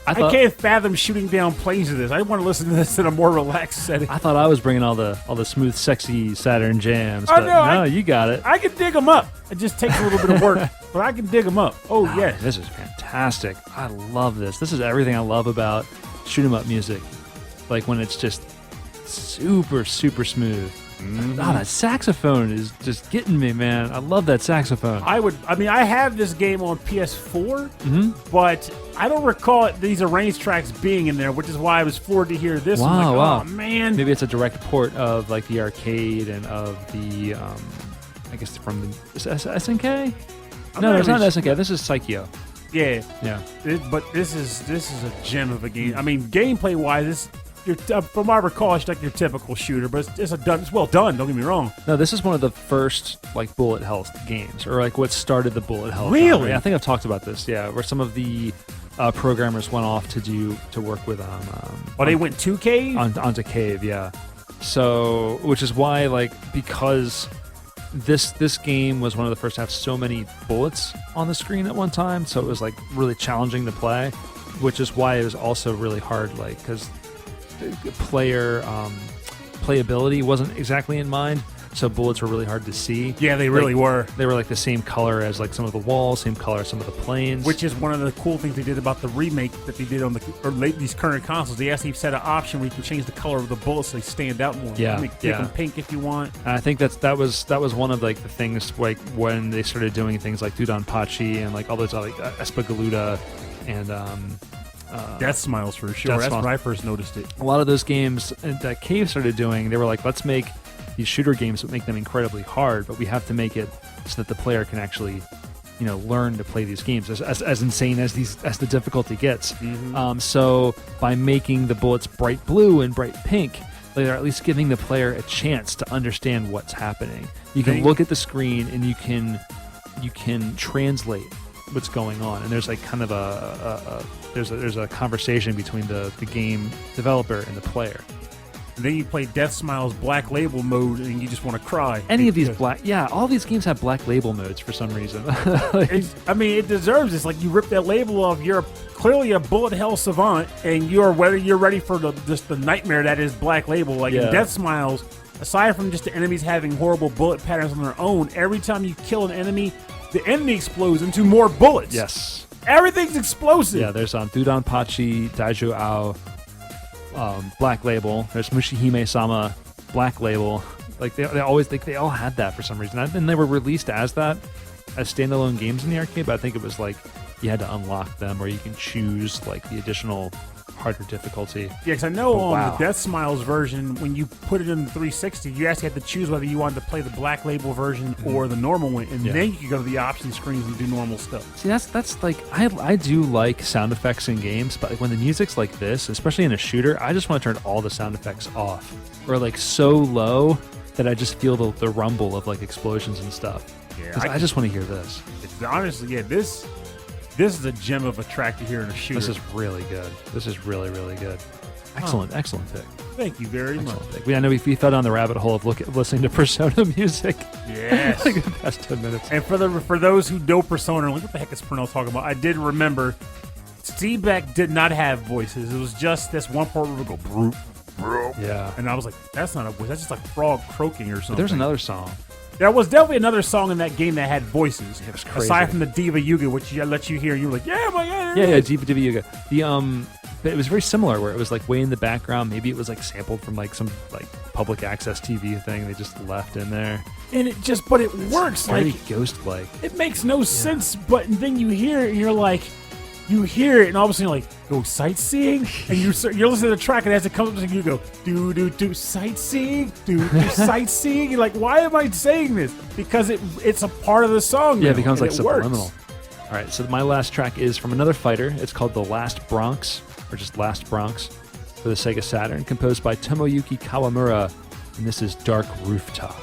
I can't fathom shooting down planes of this. I want to listen to this in a more relaxed setting. I thought I was bringing all the smooth, sexy Saturn jams, Oh, but no, you got it. I can dig them up. It just takes a little bit of work, but I can dig them up. Oh, yes. This is fantastic. I love this. This is everything I love about shoot 'em up music. Like when it's just super, super smooth. That saxophone is just getting me, man. I love that saxophone. I have this game on PS4, but I don't recall these arranged tracks being in there, which is why I was floored to hear this. Wow, I'm like, wow. Oh, man. Maybe it's a direct port of like the arcade and of the, I guess from the SNK? No, it's not SNK. This is Psycho. Yeah. Yeah. But this is a gem of a game. I mean, gameplay-wise, from what I recall, it's like your typical shooter, but it's well done. Don't get me wrong. No, this is one of the first like bullet health games, or like what started the bullet health. Really? Yeah, I think I've talked about this. Yeah, where some of the programmers went off to work with They went to Cave? onto Cave. Yeah. So, which is why because this game was one of the first to have so many bullets on the screen at one time, so it was like really challenging to play, which is why it was also really hard, because playability wasn't exactly in mind, so bullets were really hard to see. Yeah, they really were. They were like the same color as like some of the walls, same color as some of the planes. Which is one of the cool things they did about the remake that they did on these current consoles. They actually set an option where you can change the color of the bullets so they stand out more. Yeah, Make them pink if you want. And I think that was one of like the things like when they started doing things like Dodonpachi and like all those like Espagaluda and Death Smiles for sure. That's when I first noticed it. A lot of those games that Cave started doing, they were like, let's make these shooter games but make them incredibly hard, but we have to make it so that the player can actually, learn to play these games as insane as the difficulty gets. So by making the bullets bright blue and bright pink, they're at least giving the player a chance to understand what's happening. You can look at the screen and you can translate what's going on, and there's like kind of there's a conversation between the game developer and the player. And then you play Death Smiles Black Label mode, and you just want to cry. Any of these all these games have Black Label modes for some reason. It deserves this. Like, you rip that label off, you're clearly a bullet hell savant, and you're ready for the nightmare that is Black Label. In Death Smiles, aside from just the enemies having horrible bullet patterns on their own, every time you kill an enemy, the enemy explodes into more bullets. Yes. Everything's explosive. Yeah, there's Dodonpachi, Daiju Ao, Black Label. There's Mushihime-sama, Black Label. Like they all had that for some reason. And they were released as standalone games in the arcade, but I think it was like you had to unlock them, or you can choose like the additional harder difficulty. Yeah, because I know the Death Smiles version, when you put it in the 360, you actually had to choose whether you wanted to play the Black Label version or the normal one, and then you could go to the option screens and do normal stuff. See, that's like I do like sound effects in games, but when the music's like this, especially in a shooter, I just want to turn all the sound effects off, or like so low that I just feel the rumble of like explosions and stuff. Yeah, because I just want to hear this. Honestly, this is a gem of a track to hear in a shooter. This is really good. This is really, really good. Excellent pick. Thank you very much. I know we fell down the rabbit hole of listening to Persona music. Yes. Like the past 10 minutes. And for those who know Persona, what the heck is Pernell talking about? I did remember Seebeck did not have voices. It was just this one part where we go, broop, broop. Yeah. And I was like, that's not a voice. That's just like frog croaking or something. But there's another song. There was definitely another song in that game that had voices. It was crazy. Aside from the Diva Yuga, which I let you hear, you were like, yeah, my God. Yeah, Diva Yuga. But it was very similar, where it was like way in the background. Maybe it was like sampled from like some like public access TV thing they just left in there. And but it works. Very ghost-like. It makes no sense, but then you hear it and you're like, you hear it, and all of a sudden you're like, go sightseeing, and you're listening to the track, and as it comes up, you go, do sightseeing, do sightseeing. You're like, why am I saying this? Because it's a part of the song. Yeah, it becomes like subliminal. All right, so my last track is from another fighter. It's called The Last Bronx, or just Last Bronx, for the Sega Saturn, composed by Tomoyuki Kawamura. and this is Dark Rooftop.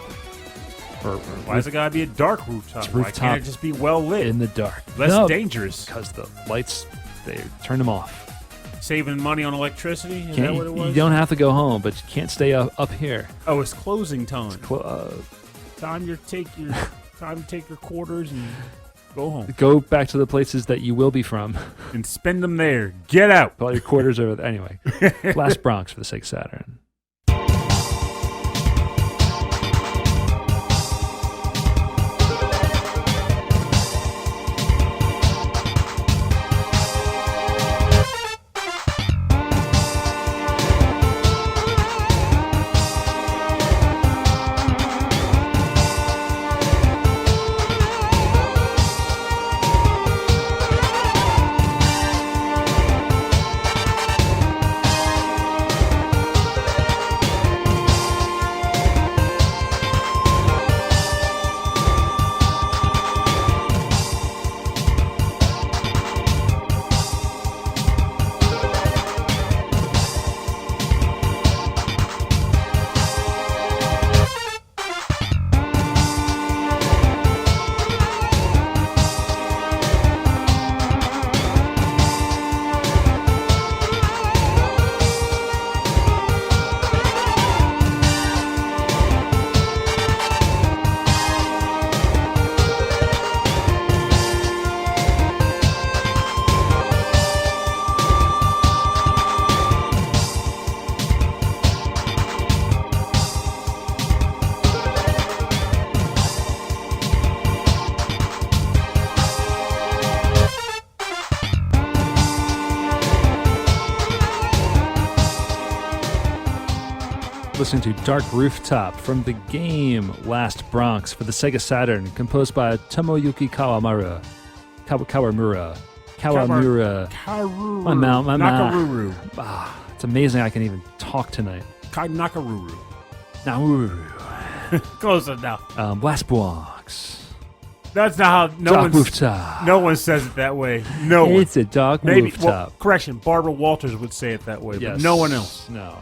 Why does it gotta be a dark rooftop? Why rooftop can't it just be well lit? in the dark? Less dangerous. Because the lights, they turn them off. Saving money on electricity? Is that what it was? You don't have to go home, but you can't stay up here. Oh, it's closing time. Time to take your quarters and go home. Go back to the places that you will be from. And spend them there. Get out. All your quarters over there. Anyway, Last Bronx for the Sega Saturn. Listening to Dark Rooftop from the game Last Bronx for the Sega Saturn, composed by Tomoyuki Kawamura. My mouth. Nakaruru. It's amazing I can even talk tonight. Nakaruru. Nauru. Close enough. Last Bronx. That's not how no one says it that way. No one. It's a dark rooftop. Well, correction, Barbara Walters would say it that way, yes. But no one else. No.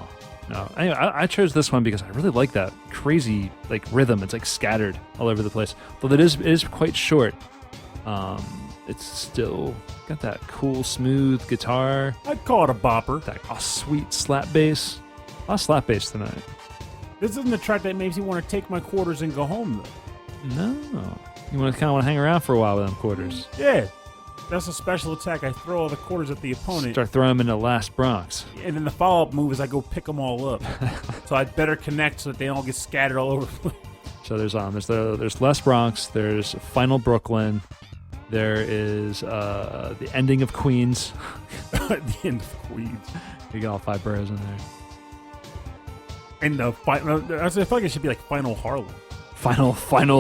Anyway, I chose this one because I really like that crazy rhythm. It's scattered all over the place. Though it is quite short. It's still got that cool, smooth guitar. I'd call it a bopper. That sweet slap bass. A lot of slap bass tonight. This isn't the track that makes you want to take my quarters and go home, though. No. You want to hang around for a while with them quarters. Yeah. That's a special attack. I throw all the quarters at the opponent. Start throwing them into Last Bronx. And then the follow-up move is I go pick them all up. So I'd better connect so that they don't get scattered all over the place. So there's Last Bronx. There's Final Brooklyn. There is the ending of Queens. The end of Queens. You get all 5 boroughs in there. And I feel like it should be Final Harlem. Final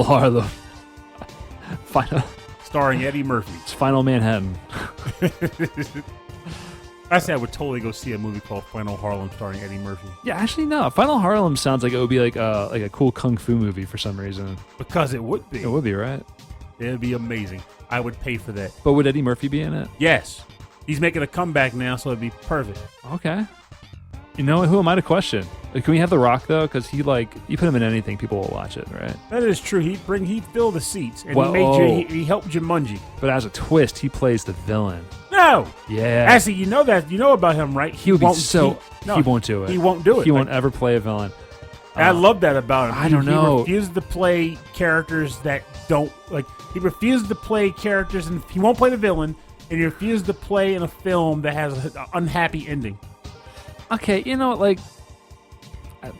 Harlem. Final. Starring Eddie Murphy. It's Final Manhattan. I said I would totally go see a movie called Final Harlem starring Eddie Murphy. Yeah, actually, no. Final Harlem sounds like it would be like a cool kung fu movie for some reason. Because it would be. It would be, right? It would be amazing. I would pay for that. But would Eddie Murphy be in it? Yes. He's making a comeback now, so it'd be perfect. Okay. You know, who am I to question? Can we have The Rock, though? Because you put him in anything, people will watch it, right? That is true. He'd fill the seats. And he helped Jumanji. But as a twist, he plays the villain. No! Yeah. Actually, you know about him, right? He won't do it. He won't do it. He won't ever play a villain. I love that about him. I don't know. He refuses to play characters that don't, he refuses to play characters, and he won't play the villain, and he refuses to play in a film that has an unhappy ending. Okay,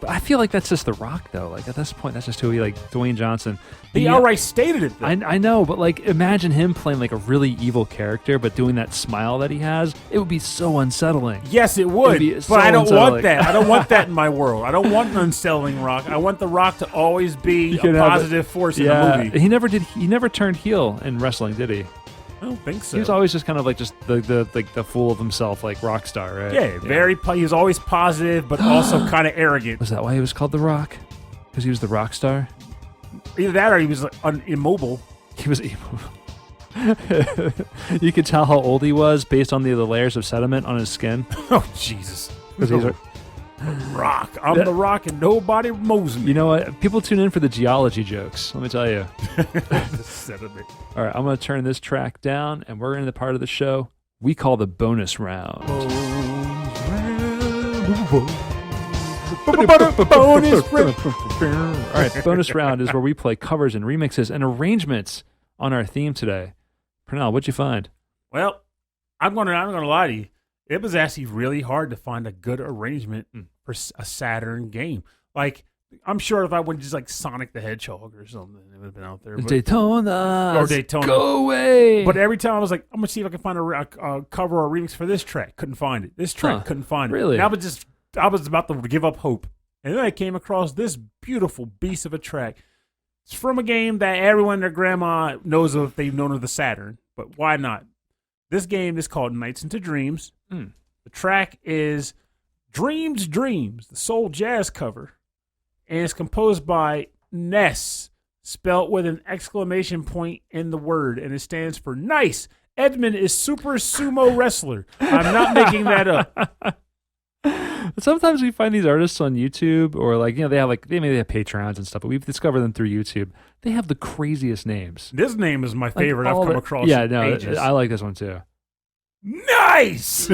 I feel like that's just The Rock, though. At this point, that's just who he, Dwayne Johnson. He outright stated it, though. I know, but, imagine him playing, a really evil character, but doing that smile that he has. It would be so unsettling. Yes, it would, but I don't want that. I don't want that in my world. I don't want an unsettling Rock. I want The Rock to always be a positive force in the movie. He never turned heel in wrestling, did he? I don't think so. He was always just kind of just the fool of himself, rock star, right? Yeah, he was always positive, but also kind of arrogant. Was that why he was called The Rock? Because he was the rock star? Either that or he was immobile. He was immobile. You could tell how old he was based on the layers of sediment on his skin. Oh, Jesus. Because Rock. I'm the Rock, and nobody mows me. You know what? People tune in for the geology jokes. Let me tell you. Sediment. All right, I'm going to turn this track down, and we're in the part of the show we call the bonus round. All right, bonus round is where we play covers and remixes and arrangements on our theme today. Pernell, what'd you find? Well, I'm gonna lie to you. It was actually really hard to find a good arrangement for a Saturn game. Like, I'm sure if I went just like Sonic the Hedgehog or something, it would have been out there. But, Daytona. Daytona. Go away. But every time I was like, I'm gonna see if I can find a cover or a remix for this track. Couldn't find it. This track couldn't find it. Really? And I was about to give up hope, and then I came across this beautiful beast of a track. It's from a game that everyone and their grandma knows of if they've known of the Saturn. But why not? This game is called Nights into Dreams. The track is Dreams, Dreams, the soul jazz cover. And it's composed by Ness, spelt with an exclamation point in the word. And it stands for Nice. Edmund is super sumo wrestler. I'm not making that up. Sometimes we find these artists on YouTube, or they maybe have Patreons and stuff, but we've discovered them through YouTube. They have the craziest names. This name is my favorite I've come across. Yeah, in no, ages. I like this one too. Nice.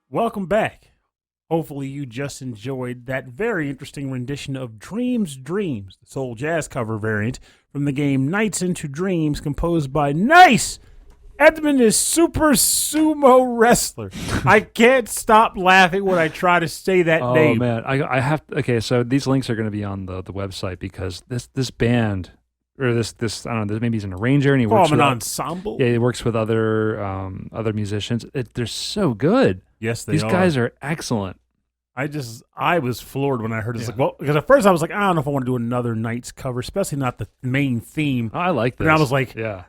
Welcome back. Hopefully you just enjoyed that very interesting rendition of Dreams, Dreams, the soul jazz cover variant from the game Nights into Dreams, composed by Nice! Edmund is super sumo wrestler. I can't stop laughing when I try to say that name. Oh man, I have to, okay. So these links are going to be on the website because this band or this I don't know. Maybe he's an arranger and he works with an ensemble. Yeah, he works with other musicians. They're so good. Yes, these guys are excellent. I was floored when I heard this. Yeah. Like, well, because at first I was like, I don't know if I want to do another Nights cover, especially not the main theme. I like this. And I was like, yeah.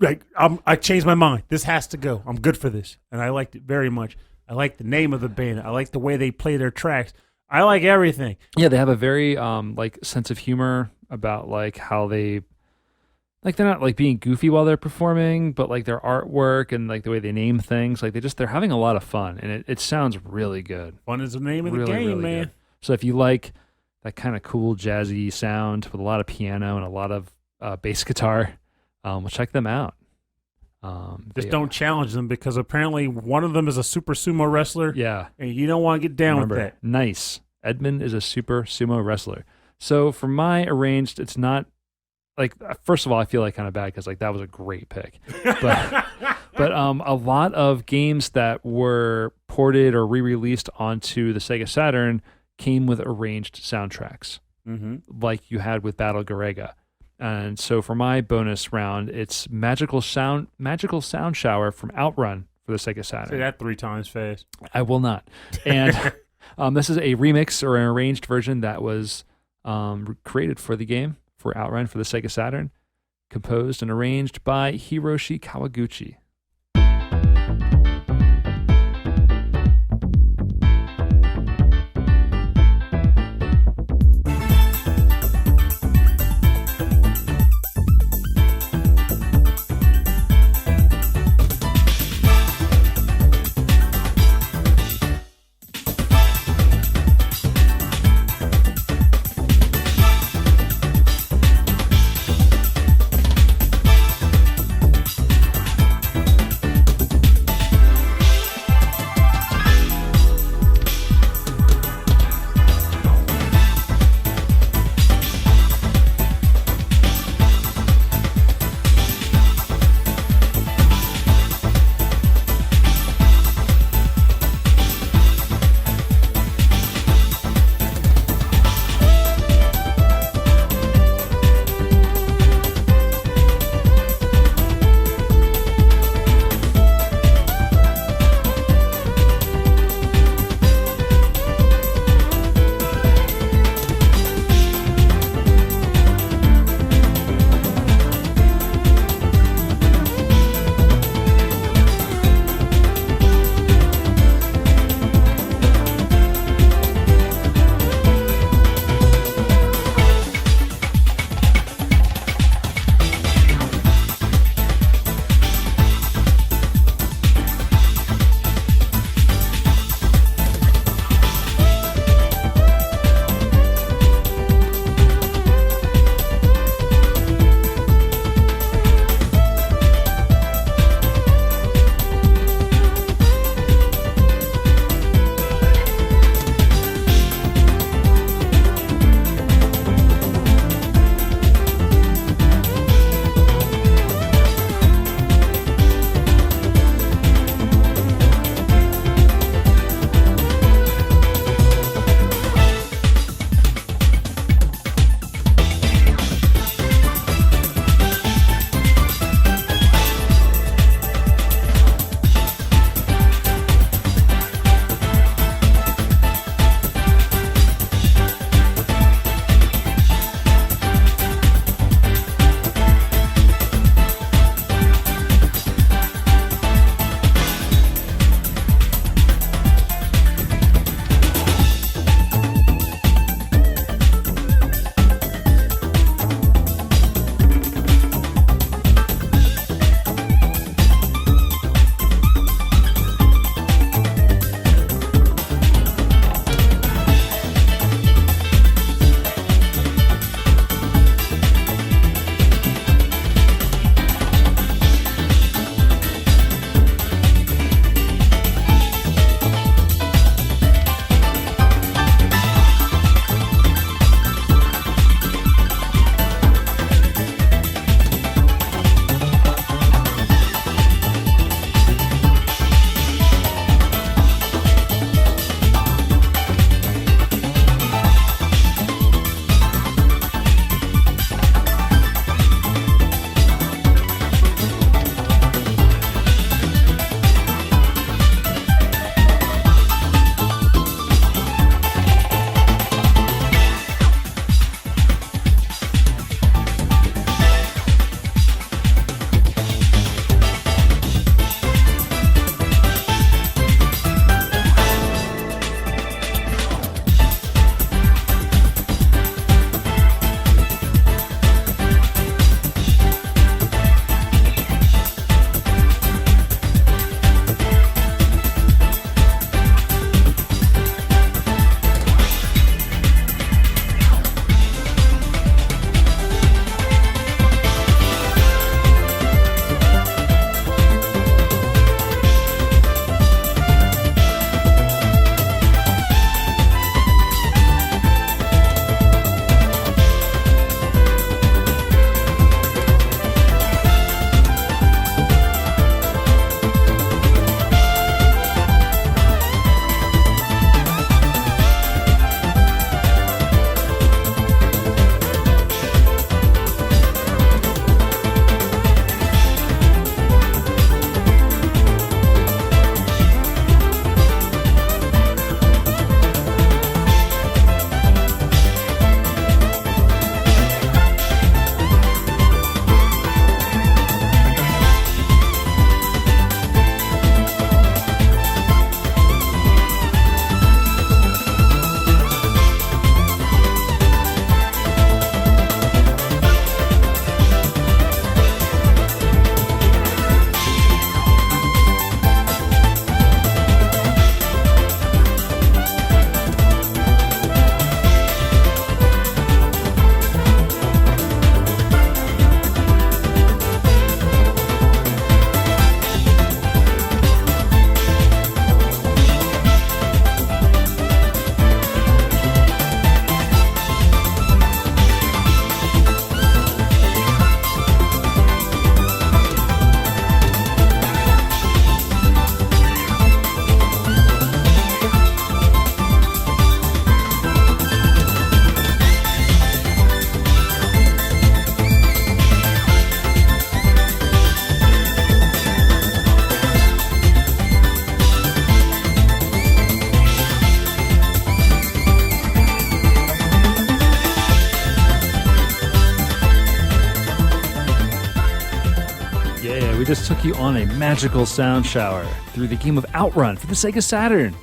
Like I changed my mind. This has to go. I'm good for this, and I liked it very much. I like the name of the band. I like the way they play their tracks. I like everything. Yeah, they have a very sense of humor about like how they they're not like being goofy while they're performing, but like their artwork and like the way they name things, like they're having a lot of fun, and it sounds really good. Fun is the name of the game, really man. Good. So if you like that kind of cool jazzy sound with a lot of piano and a lot of bass guitar. We'll check them out. Just don't challenge them because apparently one of them is a super sumo wrestler. Yeah. And you don't want to get down with that. Nice. Edmund is a super sumo wrestler. So for my arranged, it's not like first of all, I feel like kind of bad because like that was a great pick, but a lot of games that were ported or re-released onto the Sega Saturn came with arranged soundtracks, like you had with Battle Garrega. And so for my bonus round, it's Magical Sound Shower from OutRun for the Sega Saturn. Say that 3 times fast. I will not. And this is a remix or an arranged version that was created for the game, for OutRun for the Sega Saturn, composed and arranged by Hiroshi Kawaguchi. we just took you on a magical sound shower through the game of OutRun for the Sega Saturn.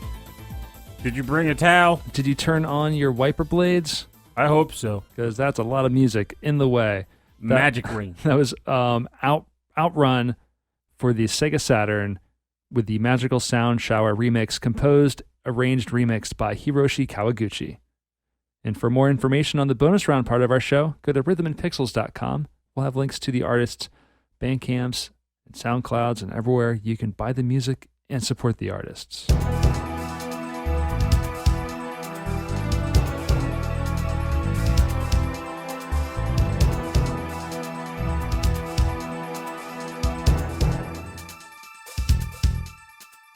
Did you bring a towel? Did you turn on your wiper blades? I hope so. Because that's a lot of music in the way. Magic ring. That was OutRun for the Sega Saturn with the magical sound shower remix, composed, arranged, remixed by Hiroshi Kawaguchi. And for more information on the bonus round part of our show, go to rhythmandpixels.com. We'll have links to the artists' Bandcamps and SoundClouds and everywhere you can buy the music and support the artists. All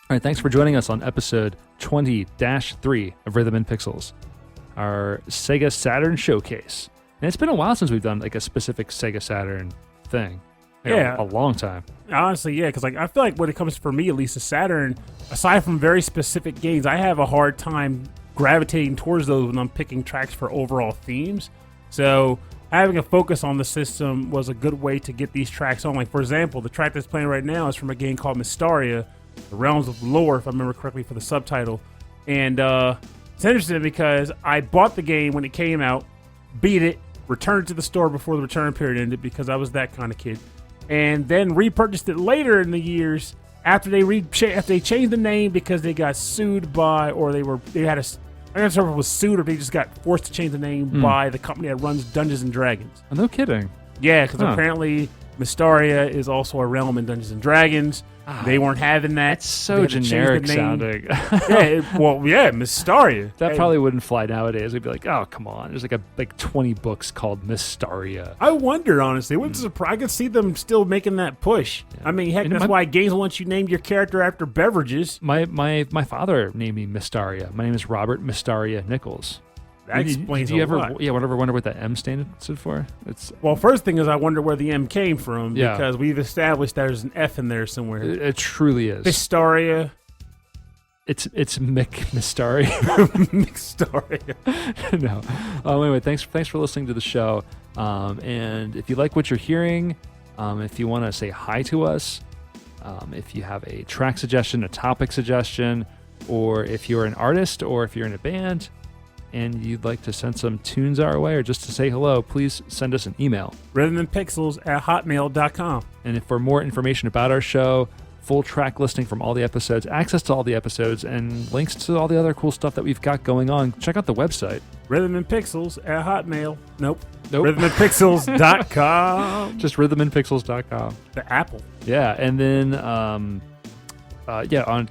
right, thanks for joining us on episode 20-3 of Rhythm and Pixels, our Sega Saturn showcase. And it's been a while since we've done like a specific Sega Saturn thing. Yeah. A long time. Honestly, yeah, because I feel like when it comes for me, at least, the Saturn, aside from very specific games, I have a hard time gravitating towards those when I'm picking tracks for overall themes. So having a focus on the system was a good way to get these tracks on. Like, for example, the track that's playing right now is from a game called Mystaria, The Realms of Lore, if I remember correctly for the subtitle. And it's interesting because I bought the game when it came out, beat it, returned it to the store before the return period ended because I was that kind of kid, and then repurchased it later in the years after they changed the name because they got sued by, or they had a, I'm not sure if it was sued or they just got forced to change the name by the company that runs Dungeons and Dragons. Oh, no kidding. Yeah, because apparently Mystaria is also a realm in Dungeons and Dragons. They weren't having that. It's so generic sounding. Mystaria. That probably wouldn't fly nowadays. We'd be like, oh, come on. There's like 20 books called Mystaria. I wonder, honestly. I could see them still making that push. Yeah. I mean, heck, that's why games want you name your character after beverages. My father named me Mystaria. My name is Robert Mystaria Nichols. That explains a lot. Ever wonder what that M stood for? Well, first thing is I wonder where the M came from because we've established there's an F in there somewhere. It truly is. Mystaria. It's Mystaria. Mystaria. No. Anyway, thanks for listening to the show. And if you like what you're hearing, if you want to say hi to us, if you have a track suggestion, a topic suggestion, or if you're an artist or if you're in a band and you'd like to send some tunes our way or just to say hello, please send us an email. rhythmandpixels@hotmail.com. And for more information about our show, full track listing from all the episodes, access to all the episodes, and links to all the other cool stuff that we've got going on, check out the website. rhythmandpixels@hotmail. Nope. rhythmandpixels.com. Just rhythmandpixels.com. The Apple. Yeah, and then on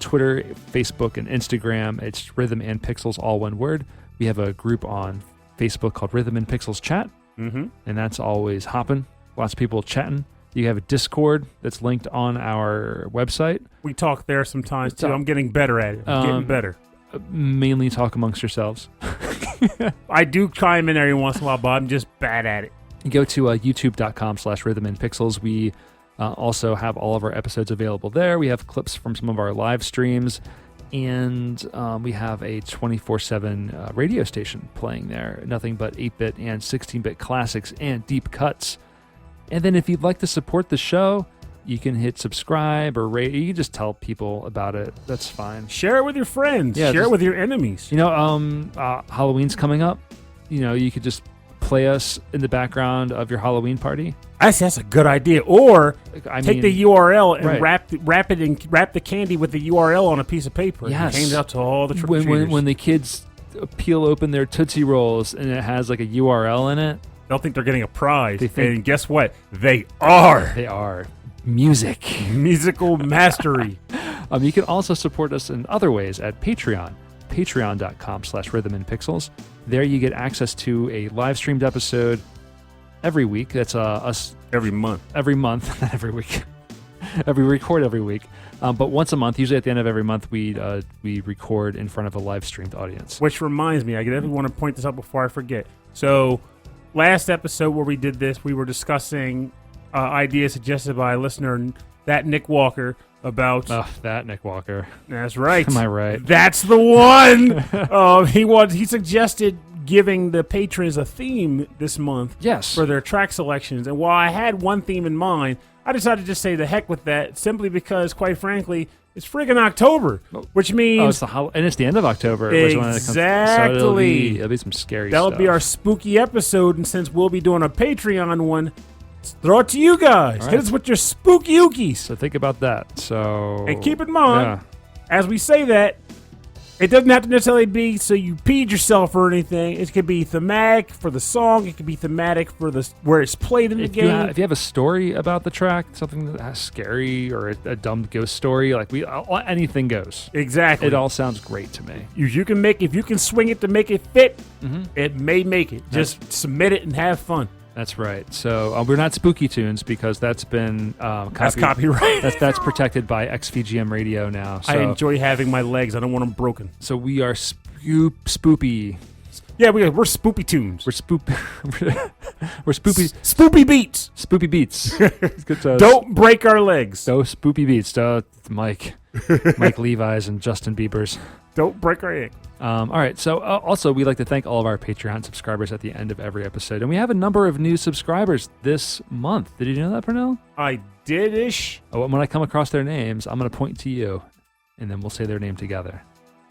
Twitter, Facebook, and Instagram, it's Rhythm and Pixels, all one word. We have a group on Facebook called Rhythm and Pixels Chat, and that's always hopping. Lots of people chatting. You have a Discord that's linked on our website. We talk there sometimes, too. I'm getting better at it. Getting better. Mainly talk amongst yourselves. I do chime in every once in a while, but I'm just bad at it. Go to youtube.com/rhythmandpixels. We also have all of our episodes available there. We have clips from some of our live streams. And we have a 24/7 radio station playing there. Nothing but 8-bit and 16-bit classics and deep cuts. And then if you'd like to support the show, you can hit subscribe or rate. You can just tell people about it. That's fine. Share it with your friends. Share it with your enemies. Halloween's coming up. You could just play us in the background of your Halloween party. That's a good idea. Or take the URL and wrap the candy with the URL on a piece of paper. Yes. And hand it out to all the trick-or-treaters. When the kids peel open their Tootsie Rolls and it has like a URL in it, they'll think they're getting a prize. And guess what? They are. They are. Musical mastery. You can also support us in other ways at Patreon. Patreon.com/rhythmandpixels. There you get access to a live streamed episode every week. That's us every month. Every month, not every week. We record every week, but once a month. Usually at the end of every month, we record in front of a live streamed audience. Which reminds me, I definitely want to point this out before I forget. So, last episode where we did this, we were discussing ideas suggested by a listener, that Nick Walker, about that Nick Walker. That's right. Am I right? That's the one. He suggested giving the patrons a theme this month. Yes. For their track selections. And while I had one theme in mind, I decided to just say the heck with that, simply because, quite frankly, it's friggin' October, which means... and it's the end of October. Exactly. So it'll be some scary stuff. That'll be our spooky episode, and since we'll be doing a Patreon one, let's throw it to you guys. Right. Hit us with your spooky ookies. So think about that. So And keep in mind, as we say that, it doesn't have to necessarily be so you peed yourself or anything. It could be thematic for the song. It could be thematic for where it's played in the game. If you have a story about the track, something that's scary or a dumb ghost story, anything goes. Exactly. It all sounds great to me. If you can swing it to make it fit, it may make it. Just submit it and have fun. That's right. So we're not Spooky Tunes because that's been that's copyright. That's protected by XVGM Radio now. So, I enjoy having my legs. I don't want them broken. So we are spoopy. Yeah, we're Spoopy Tunes. We're we're spoopy. Spoopy Beats. Spoopy Beats. Don't break our legs. No spoopy beats. Mike Levi's and Justin Bieber's. Don't break our egg. All right. So also, we'd like to thank all of our Patreon subscribers at the end of every episode. And we have a number of new subscribers this month. Did you know that, Pernell? I did-ish. Oh, when I come across their names, I'm going to point to you, and then we'll say their name together.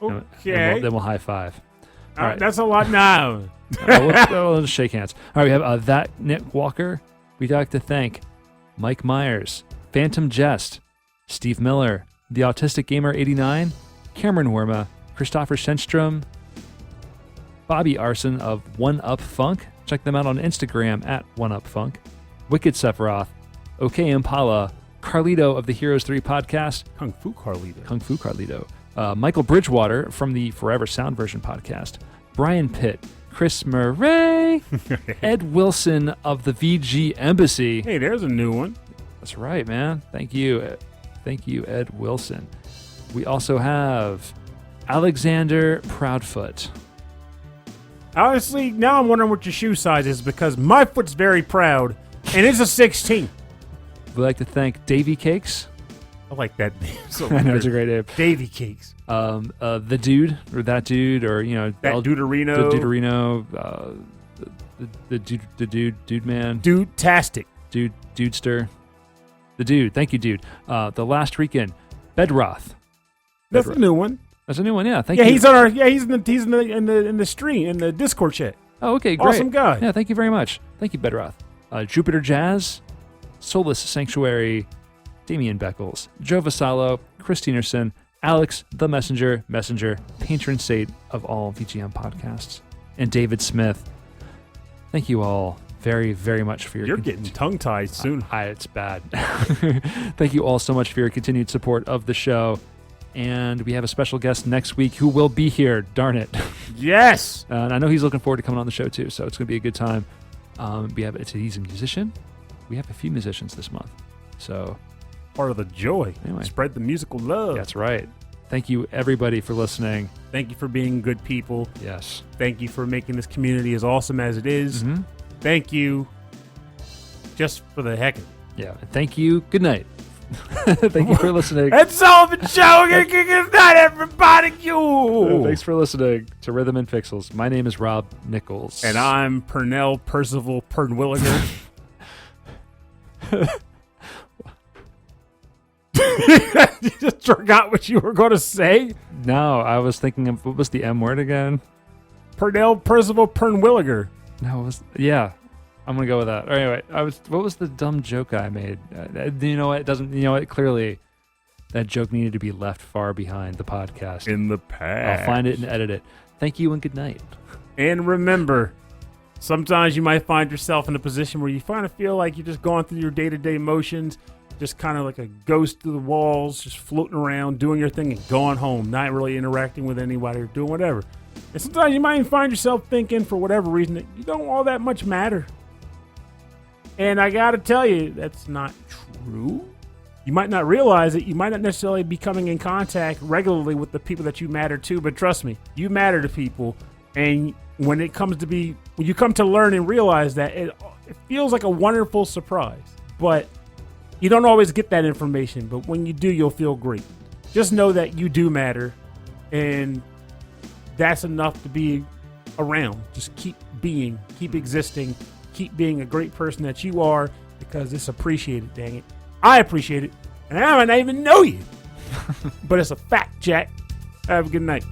Okay. Then we'll high five. All right. That's a lot now. We'll just shake hands. All right. We have that Nick Walker. We'd like to thank Mike Myers, Phantom Jest, Steve Miller, The Autistic Gamer 89, Cameron Worma, Christopher Shenstrom, Bobby Arson of One Up Funk. Check them out on Instagram at One Up Funk. Wicked Sephiroth, OK Impala, Carlito of the Heroes 3 podcast, Kung Fu Carlito, Michael Bridgewater from the Forever Sound Version podcast, Brian Pitt, Chris Murray, Ed Wilson of the VG Embassy. Hey, there's a new one. That's right, man. Thank you, Ed Wilson. We also have Alexander Proudfoot. Honestly, now I'm wondering what your shoe size is because my foot's very proud, and it's a 16. We'd like to thank Davy Cakes. I like that name. So I know, it's a great name. Davy Cakes. The dude, or that dude, or that Duderino. The Duderino. The dude man. Dude-tastic. Dudester. The dude. Thank you, dude. The Last Weekend. Bedroth. That's a new one. That's a new one. Yeah, thank you. He's on our. Yeah, he's in the stream in the Discord chat. Oh, okay, great. Awesome guy. Yeah, thank you very much. Thank you, Bedroth. Jupiter Jazz, Soulless Sanctuary, Damian Beckles, Joe Vasallo, Chris Tienerson, Alex the Messenger, patron saint of all VGM podcasts, and David Smith. Thank you all very, very much for your... You're getting tongue-tied soon. It's bad. Thank you all so much for your continued support of the show. And we have a special guest next week who will be here. Darn it. Yes. And I know he's looking forward to coming on the show, too. So it's going to be a good time. He's a musician. We have a few musicians this month. So... part of the joy. Anyway. Spread the musical love. That's right. Thank you, everybody, for listening. Thank you for being good people. Yes. Thank you for making this community as awesome as it is. Mm-hmm. Thank you just for the heck of it. Yeah. Thank you. Good night. Thank you for listening. That's all the show. Good night, everybody. Thanks for listening to Rhythm and Pixels. My name is Rob Nichols. And I'm Pernell Percival Pernwilliger. You just forgot what you were going to say? No, I was thinking of, what was the M word again? Pernell Percival Pernwilliger. No, it was, yeah. I'm going to go with that. Anyway, what was the dumb joke I made? You know what? It doesn't, you know what? Clearly, that joke needed to be left far behind the podcast. In the past. I'll find it and edit it. Thank you and good night. And remember, sometimes you might find yourself in a position where you kind of feel like you're just going through your day-to-day motions, just kind of like a ghost through the walls, just floating around, doing your thing and going home, not really interacting with anybody or doing whatever. And sometimes you might even find yourself thinking, for whatever reason, that you don't all that much matter. And I got to tell you, that's not true. You might not realize it. You might not necessarily be coming in contact regularly with the people that you matter to, but trust me, you matter to people. And when you come to learn and realize that, it feels like a wonderful surprise. But you don't always get that information. But when you do, you'll feel great. Just know that you do matter. And that's enough to be around. Just keep being, keep existing, keep being a great person that you are, because it's appreciated, dang it. I appreciate it, and I might not even know you. But it's a fact, Jack. Have a good night.